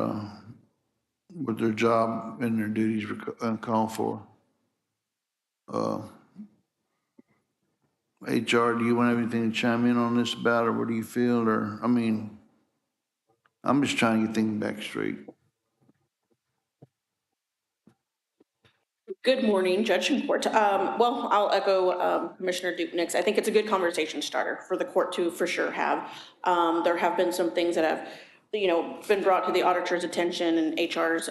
what their job and their duties call for. HR, do you want anything to chime in on this about, or what do you feel, or, I mean, I'm just trying to get things back straight. Good morning, Judge and Court. Well, I'll echo Commissioner Dupnick's. I think it's a good conversation starter for the court to for sure have. There have been some things that have, been brought to the auditor's attention and HR's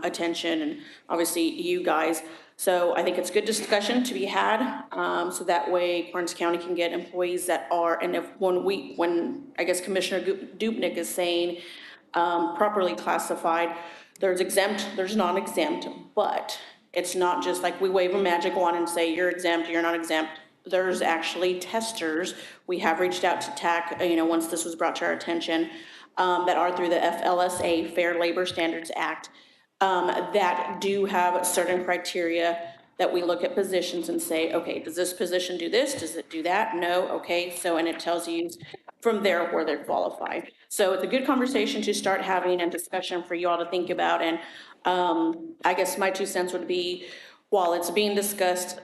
attention, and obviously you guys. So I think it's good discussion to be had, so that way Karnes County can get employees that are, and if when I guess Commissioner Dupnick is saying properly classified, there's exempt, there's non-exempt, but it's not just like we wave a magic wand and say, you're exempt, you're not exempt. There's actually testers. We have reached out to TAC, once this was brought to our attention, that are through the FLSA, Fair Labor Standards Act, that do have certain criteria that we look at positions and say, okay, does this position do this? Does it do that? No, okay. So, and it tells you from there where they're qualified. So it's a good conversation to start having and discussion for you all to think about. And I guess my 2 cents would be, while it's being discussed,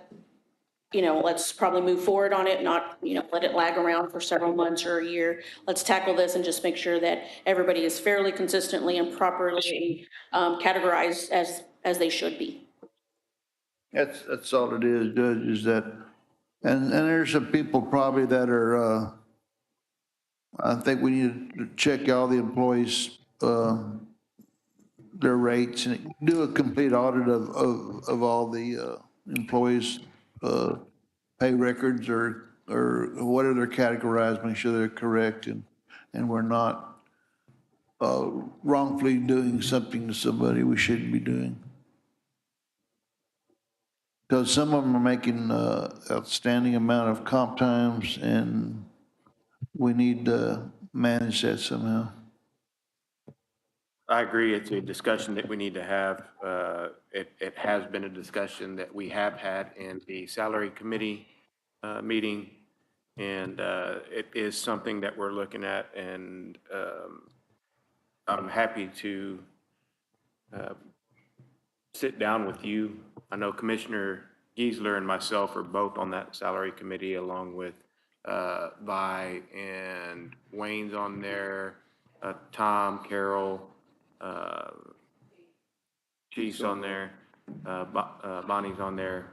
let's probably move forward on it, not, let it lag around for several months or a year. Let's tackle this and just make sure that everybody is fairly consistently and properly categorized as they should be. That's all it is, Judge, is that, and there's some people probably that are, I think we need to check all the employees, their rates and do a complete audit of all the employees' pay records or whatever they're categorized, make sure they're correct. And and we're not wrongfully doing something to somebody we shouldn't be doing. Because some of them are making outstanding amount of comp times, and we need to manage that somehow. I agree. It's a discussion that we need to have. It has been a discussion that we have had in the salary committee meeting. And it is something that we're looking at, and I'm happy to sit down with you. I know Commissioner Geisler and myself are both on that salary committee, along with Vi and Wayne's on there, Tom, Carol, Chief's on there, Bonnie's on there.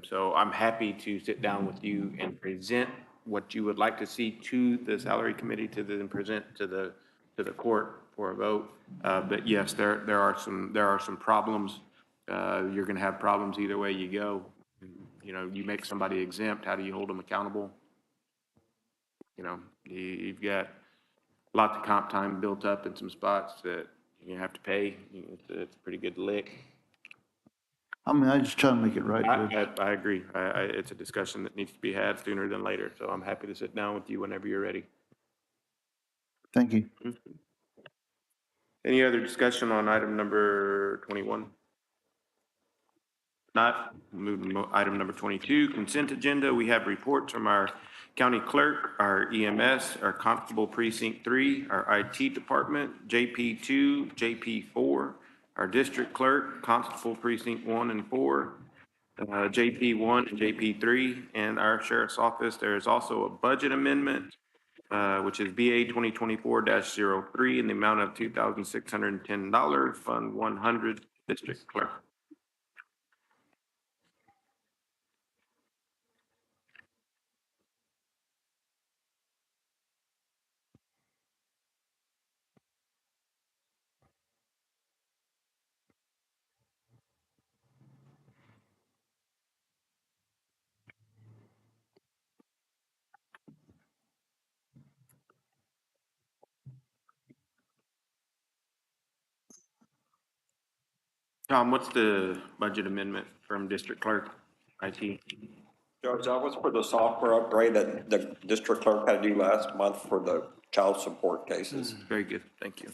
So I'm happy to sit down with you and present what you would like to see to the salary committee, to then present to the court for a vote. But yes, there are some problems. You're gonna have problems either way you go. You know, you make somebody exempt, how do you hold them accountable? You know, you've got lots of comp time built up in some spots that you have to pay. It's a pretty good lick. I mean, I just try to make it right, Judge. I agree. It's a discussion that needs to be had sooner than later, so I'm happy to sit down with you whenever you're ready. Thank you. Any other discussion on item number 21? Not, moving to item number 22, consent agenda. We have reports from our county clerk, our EMS, our constable precinct 3, our IT department, JP2, JP4, our district clerk, constable precinct 1 and 4, JP1 and JP3, and our sheriff's office. There is also a budget amendment, which is BA 2024-03 in the amount of $2,610, Fund 100, District Clerk. Tom, what's the budget amendment from District Clerk, IT? Judge, that was for the software upgrade that the district clerk had to do last month for the child support cases. Very good, thank you.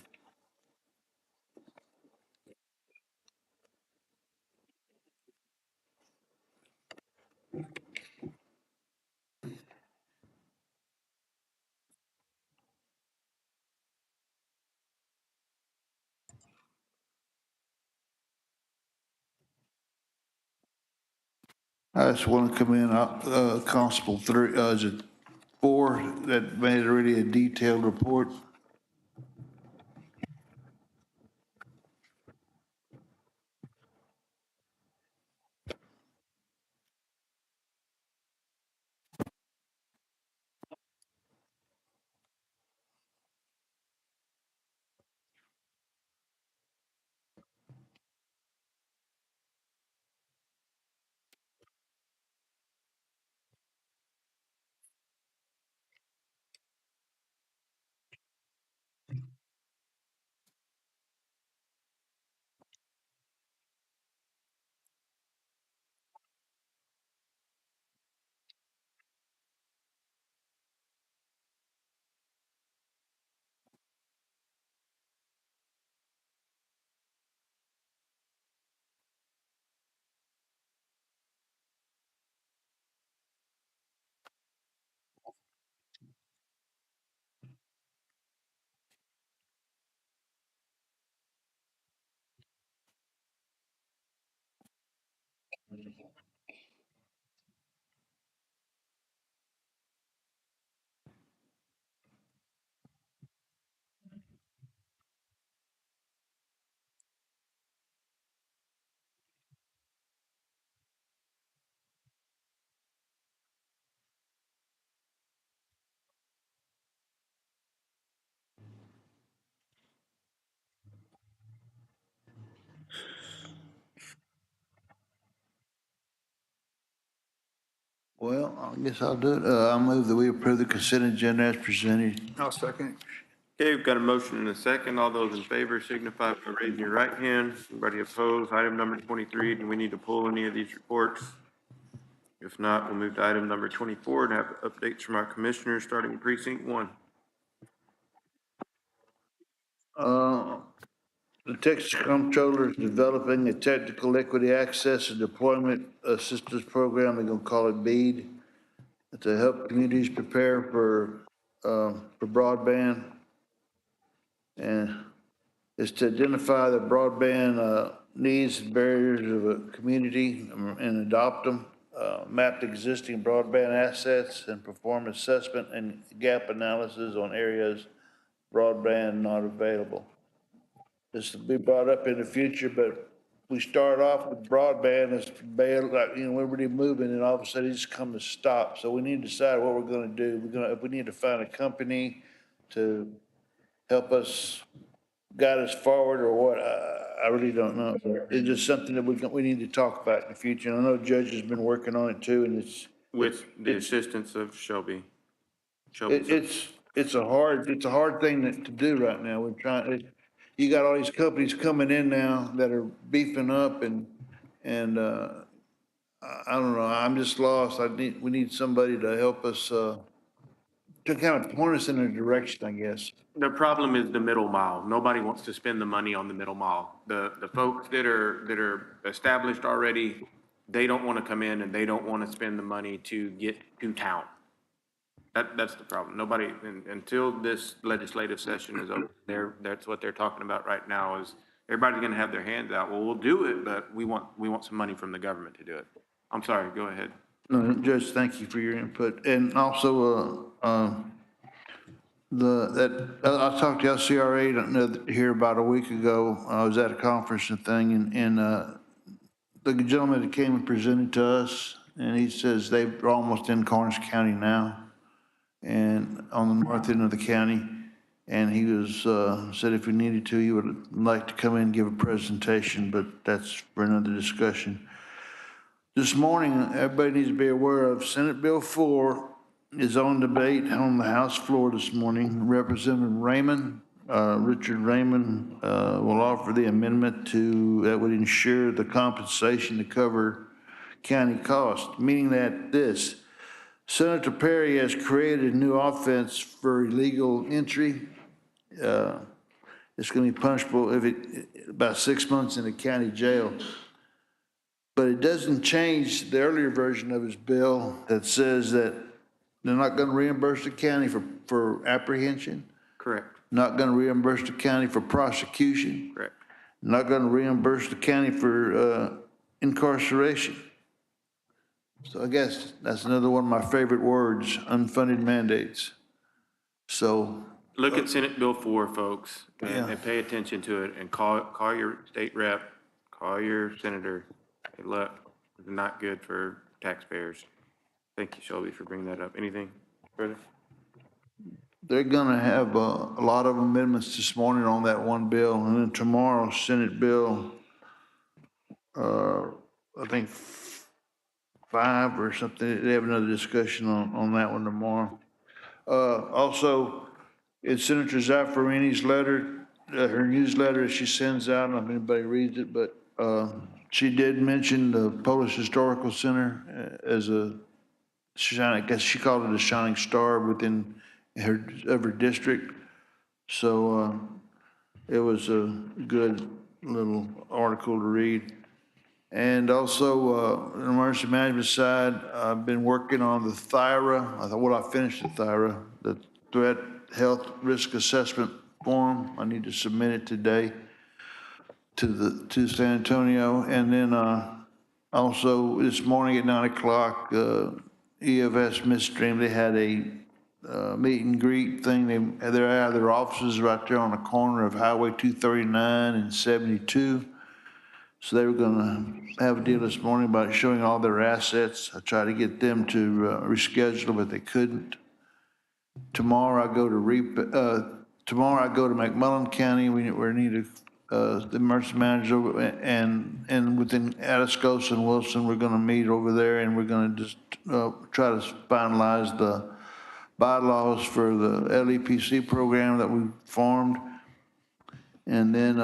I just want to commend Constable 3, is it 4, that made already a detailed report. Well, I guess I'll do it. I'll move that we approve the consent agenda as presented. I'll second. Okay, we've got a motion and a second. All those in favor signify by raising your right hand. Anybody opposed? Item number 23, do we need to pull any of these reports? If not, we'll move to item number 24 and have updates from our commissioners, starting in precinct 1. The Texas Comptroller is developing a technical equity access and deployment assistance program, they're gonna call it BEAD, to help communities prepare for broadband. And it's to identify the broadband needs and barriers of a community and adopt them, map existing broadband assets and perform assessment and gap analysis on areas broadband not available. This will be brought up in the future, but we start off with broadband, it's bad, like, we're really moving and all of a sudden it's come to stop. So we need to decide what we're gonna do. If we need to find a company to help us, guide us forward or what, I really don't know. It's just something that we need to talk about in the future. And I know Judge has been working on it too, and With the assistance of Shelby. it's a hard thing to do right now. We're trying, you got all these companies coming in now that are beefing up and, I don't know, I'm just lost. We need somebody to help us, to kind of point us in a direction, I guess. The problem is the middle mile. Nobody wants to spend the money on the middle mile. The folks that are established already, they don't want to come in and they don't want to spend the money to get to town. That's the problem. Nobody, until this legislative session is over, that's what they're talking about right now is everybody's going to have their hands out. Well, we'll do it, but we want some money from the government to do it. I'm sorry, go ahead. No, Judge, thank you for your input. And also, I talked to LCRA here about a week ago. I was at a conference and thing, and the gentleman that came and presented to us, and he says they're almost in Karnes County now, and on the north end of the county. And he was, said if we needed to, he would like to come in and give a presentation, but that's for another discussion. This morning, everybody needs to be aware of Senate Bill 4 is on debate on the House floor this morning. Representative Raymond, Richard Raymond, will offer the amendment that would ensure the compensation to cover county costs, meaning that this, Senator Perry has created a new offense for illegal entry. It's going to be punishable about 6 months in the county jail. But it doesn't change the earlier version of his bill that says that they're not going to reimburse the county for apprehension. Correct. Not going to reimburse the county for prosecution. Correct. Not going to reimburse the county for incarceration. So I guess that's another one of my favorite words, unfunded mandates. So. Look at Senate Bill 4, folks, and pay attention to it and call your state rep, call your senator. Hey, look, it's not good for taxpayers. Thank you, Shelby, for bringing that up. Anything further? They're gonna have a lot of amendments this morning on that one bill, and then tomorrow, Senate Bill, I think 5 or something, they have another discussion on that one tomorrow. Also, in Senator Zaffarini's letter, her newsletter she sends out, I don't know if anybody reads it, but she did mention the Polish Historical Center as a shining, I guess she called it a shining star within her district. So it was a good little article to read. And also, on the emergency management side, I've been working on the THIRA. I finished the THIRA, the Threat Health Risk Assessment Form. I need to submit it today to San Antonio. And then also this morning at 9 o'clock, EFS Midstream, they had a meet and greet thing. They're out of their offices right there on the corner of Highway 239 and 72. So they were going to have a deal this morning about showing all their assets. I tried to get them to reschedule, but they couldn't. Tomorrow I go to McMullen County. We need the emergency manager, and within Atascosa and Wilson, we're going to meet over there, and we're going to just try to finalize bylaws for the LEPC program that we formed. And then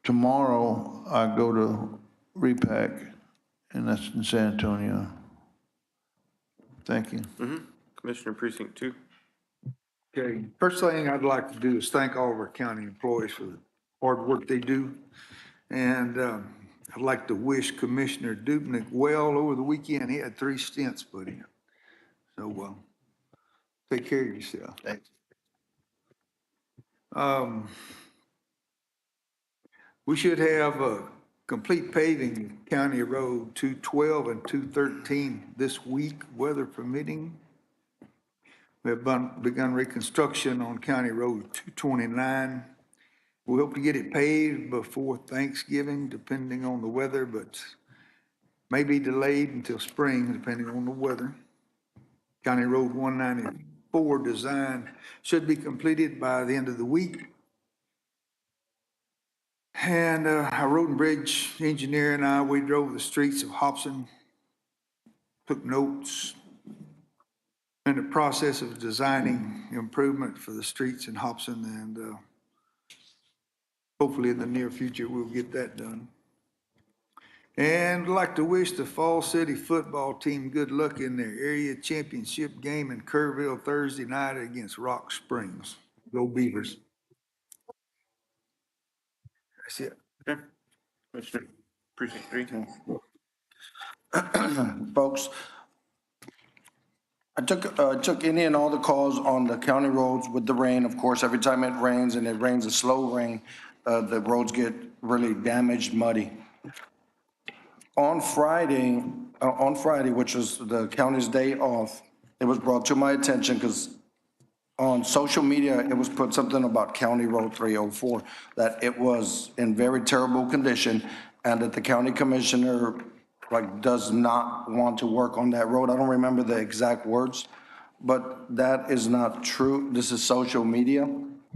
tomorrow I go to REPAC, and that's in San Antonio. Thank you. Commissioner Precinct 2. Okay, first thing I'd like to do is thank all of our county employees for the hard work they do. And I'd like to wish Commissioner Dubnik well over the weekend. He had 3 stents put in. So take care of yourself. Thanks. We should have a complete paving of County Road 212 and 213 this week, weather permitting. We have begun reconstruction on County Road 229. We hope to get it paved before Thanksgiving, depending on the weather, but may be delayed until spring, depending on the weather. County Road 194 design should be completed by the end of the week. And our road and bridge engineer and I, we drove the streets of Hobson, took notes, in the process of designing improvement for the streets in Hobson, and hopefully in the near future, we'll get that done. And I'd like to wish the Fall City football team good luck in their area championship game in Kerrville Thursday night against Rock Springs. Go Beavers. That's it. Okay. Commissioner Precinct 3. Folks, I took any and all the calls on the county roads with the rain. Of course, every time it rains, and it rains a slow rain, the roads get really damaged, muddy. On Friday, which was the county's day off, it was brought to my attention because on social media, it was put something about County Road 304, that it was in very terrible condition, and that the county commissioner does not want to work on that road. I don't remember the exact words, but that is not true. This is social media.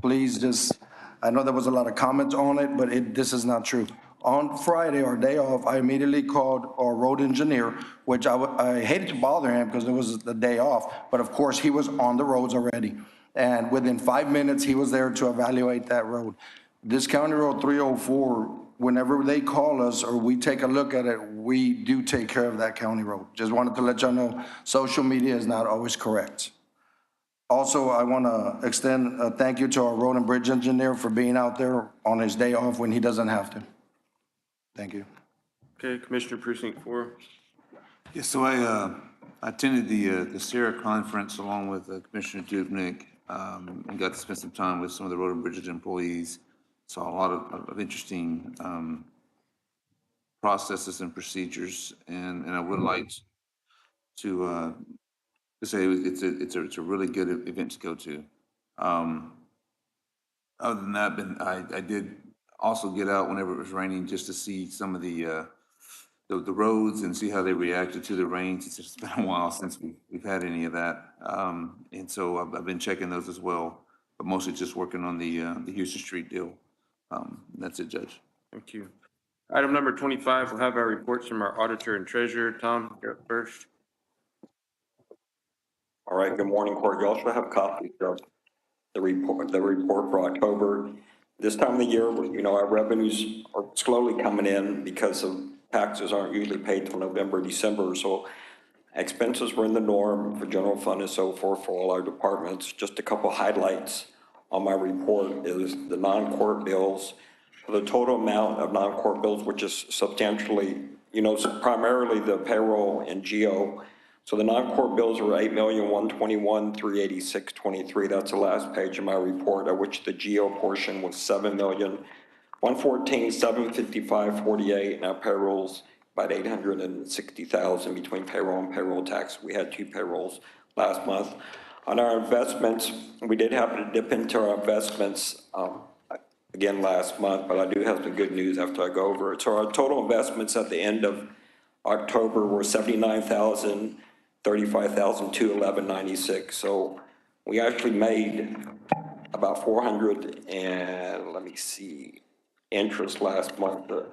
Please just, I know there was a lot of comments on it, but this is not true. On Friday, our day off, I immediately called our road engineer, which I hated to bother him because it was the day off, but of course he was on the roads already. And within 5 minutes, he was there to evaluate that road. This County Road 304, whenever they call us or we take a look at it, we do take care of that county road. Just wanted to let y'all know, social media is not always correct. Also, I want to extend a thank you to our road and bridge engineer for being out there on his day off when he doesn't have to. Thank you. Okay, Commissioner Precinct 4. Yeah, so I attended the Sierra Conference along with Commissioner Dubnik, and got to spend some time with some of the road and bridge employees. Saw a lot of interesting processes and procedures, and I would like to say it's a really good event to go to. Other than that, I did also get out whenever it was raining just to see some of the roads and see how they reacted to the rain, since it's been a while since we've had any of that. And so I've been checking those as well, but mostly just working on the Houston Street deal. That's it, Judge. Thank you. Item number 25, we'll have our reports from our auditor and treasurer. Tom, you're up first. All right, good morning, Court. You also have copies of the report for October. This time of the year, our revenues are slowly coming in because of taxes aren't usually paid till November, December. So expenses were in the norm for general fund and so forth for all our departments. Just a couple highlights on my report is the non-court bills. For the total amount of non-court bills, which is substantially, primarily the payroll and GO. So the non-court bills were $8,121,386.23. That's the last page of my report, of which the GO portion was $7,114,755.48, and our payrolls about $860,000 between payroll and payroll tax. We had 2 payrolls last month. On our investments, we did happen to dip into our investments again last month, but I do have some good news after I go over it. So our total investments at the end of October were $79,035,211.96. So we actually made about 400 and interest last month. The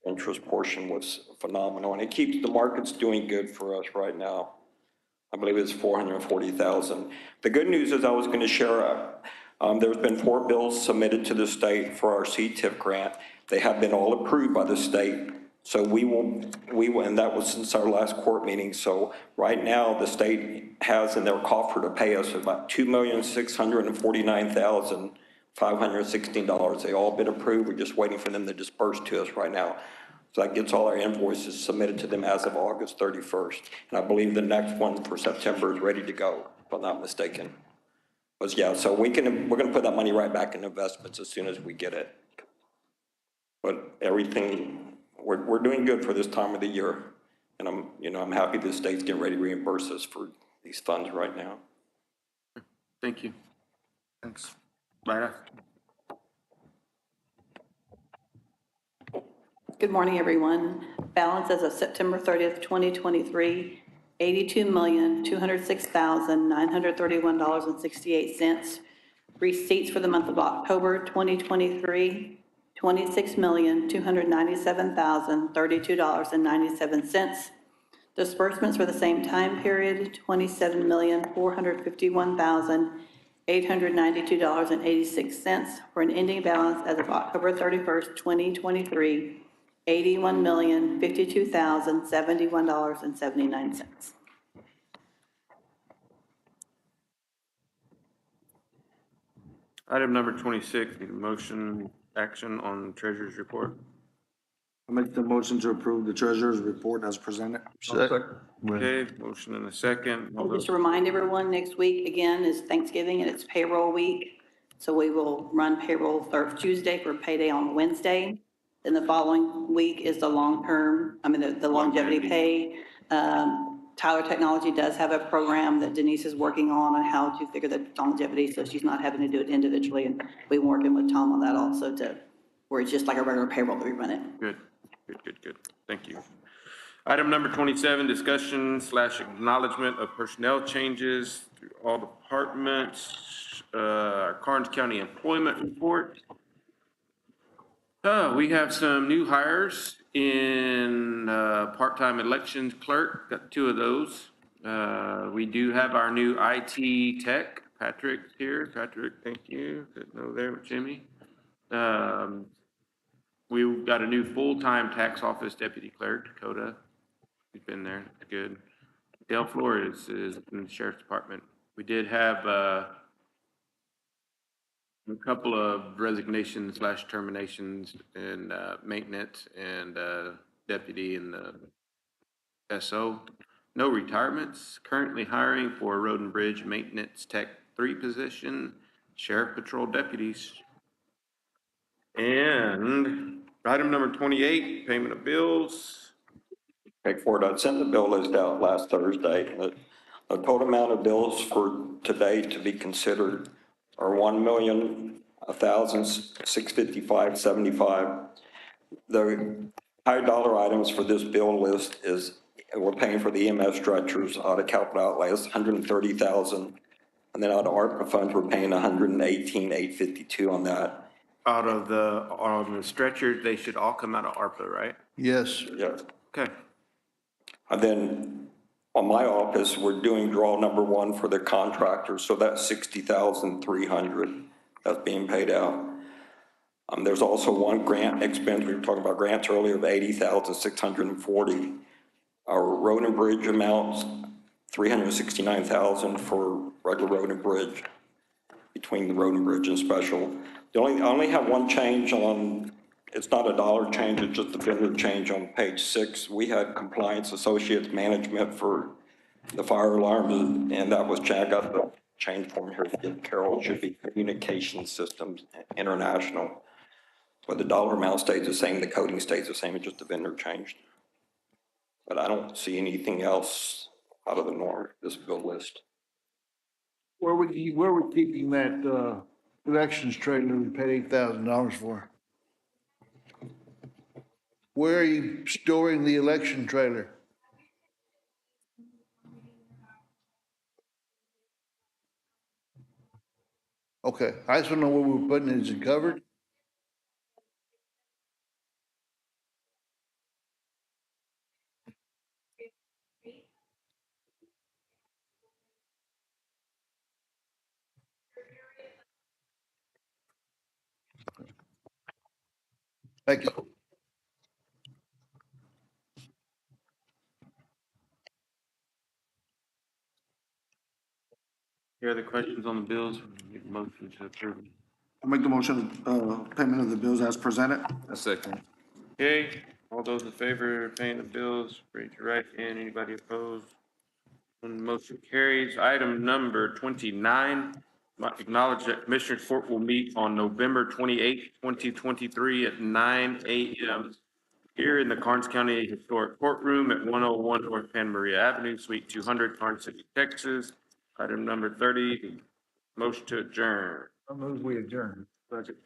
interest portion was phenomenal, and it keeps the markets doing good for us right now. I believe it's 440,000. The good news is I was going to share, there's been 4 bills submitted to the state for our CTIP grant. They have been all approved by the state. So we will, and that was since our last court meeting. So right now, the state has in their coffer to pay us about $2,649,516. They all been approved. We're just waiting for them to disperse to us right now. So that gets all our invoices submitted to them as of August 31st. And I believe the next one for September is ready to go, if I'm not mistaken. But yeah, so we're gonna put that money right back in investments as soon as we get it. But everything, we're doing good for this time of the year. And I'm happy the state's getting ready to reimburse us for these funds right now. Thank you. Thanks. Lyra? Good morning, everyone. Balance as of September 30th, 2023, $82,206,931.68. Receipts for the month of October 2023, $26,297,032.97. Disbursements for the same time period, $27,451,892.86, for an ending balance as of October 31st, 2023, $81,052,071.79. Item number 26, need a motion, action on treasurer's report. I make the motion to approve the treasurer's report as presented. Okay, motion and a second. All And just those- to remind everyone, next week, again, is Thanksgiving and it's payroll week. So we will run payroll first Tuesday for payday on Wednesday. Then the following week is the long-term, the longevity pay. Tyler Technology does have a program that Denise is working on how to figure the longevity, so she's not having to do it individually. And we're working with Tom on that also where it's just like a regular payroll that we run it. Good. Thank you. Item number 27, discussion/acknowledgement of personnel changes through all departments. Our Karnes County Employment Report. We have some new hires in part-time elections clerk, got 2 of those. We do have our new IT tech, Patrick here. Patrick, thank you. Didn't know there with Jimmy. We've got a new full-time tax office deputy clerk, Dakota. He's been there, good. Dale Flores is in the sheriff's department. We did have a couple of resignations/terminations in maintenance and deputy in the SO. No retirements. Currently hiring for road and bridge maintenance tech 3 position, sheriff patrol deputies. And item number 28, payment of bills. Okay, Ford, I sent the bill list out last Thursday. The total amount of bills for today to be considered are $1,000,655.75. The high dollar items for this bill list is, we're paying for the EMS stretchers out of capital outlay, it's $130,000. And then out of ARPA funds, we're paying $118,852 on that. Out of the stretchers, they should all come out of ARPA, right? Yes. Yeah. Okay. And then on my office, we're doing draw number 1 for the contractor, so that's $60,300 that's being paid out. There's also one grant expense, we were talking about grants earlier, of $80,640. Our road and bridge amounts, $369,000 for regular road and bridge, between the road and bridge and special. I only have one change on, it's not a dollar change, it's just a vendor change on page 6. We had compliance associates management for the fire alarms, and that was, I got the change form here, Carol, it should be Communication Systems International. But the dollar amount stays the same, the coding stays the same, it's just the vendor changed. But I don't see anything else out of the norm, this bill list. Where we keeping that, elections trailer we paid $8,000 for? Where are you storing the election trailer? Okay, I just don't know where we're putting it. Is it covered? Thank you. Any other questions on the bills? Make a motion to approve. I'll make the motion, payment of the bills as presented. A second. Okay, all those in favor of paying the bills, raise your right hand. Anybody opposed? Motion carries. Item number 29, acknowledge that Commissioners Court will meet on November 28th, 2023 at 9 a.m. here in the Karnes County Historic Courtroom at 101 North Pan Maria Avenue, Suite 200, Karnes City, Texas. Item number 30, motion to adjourn. I move we adjourn. Budget.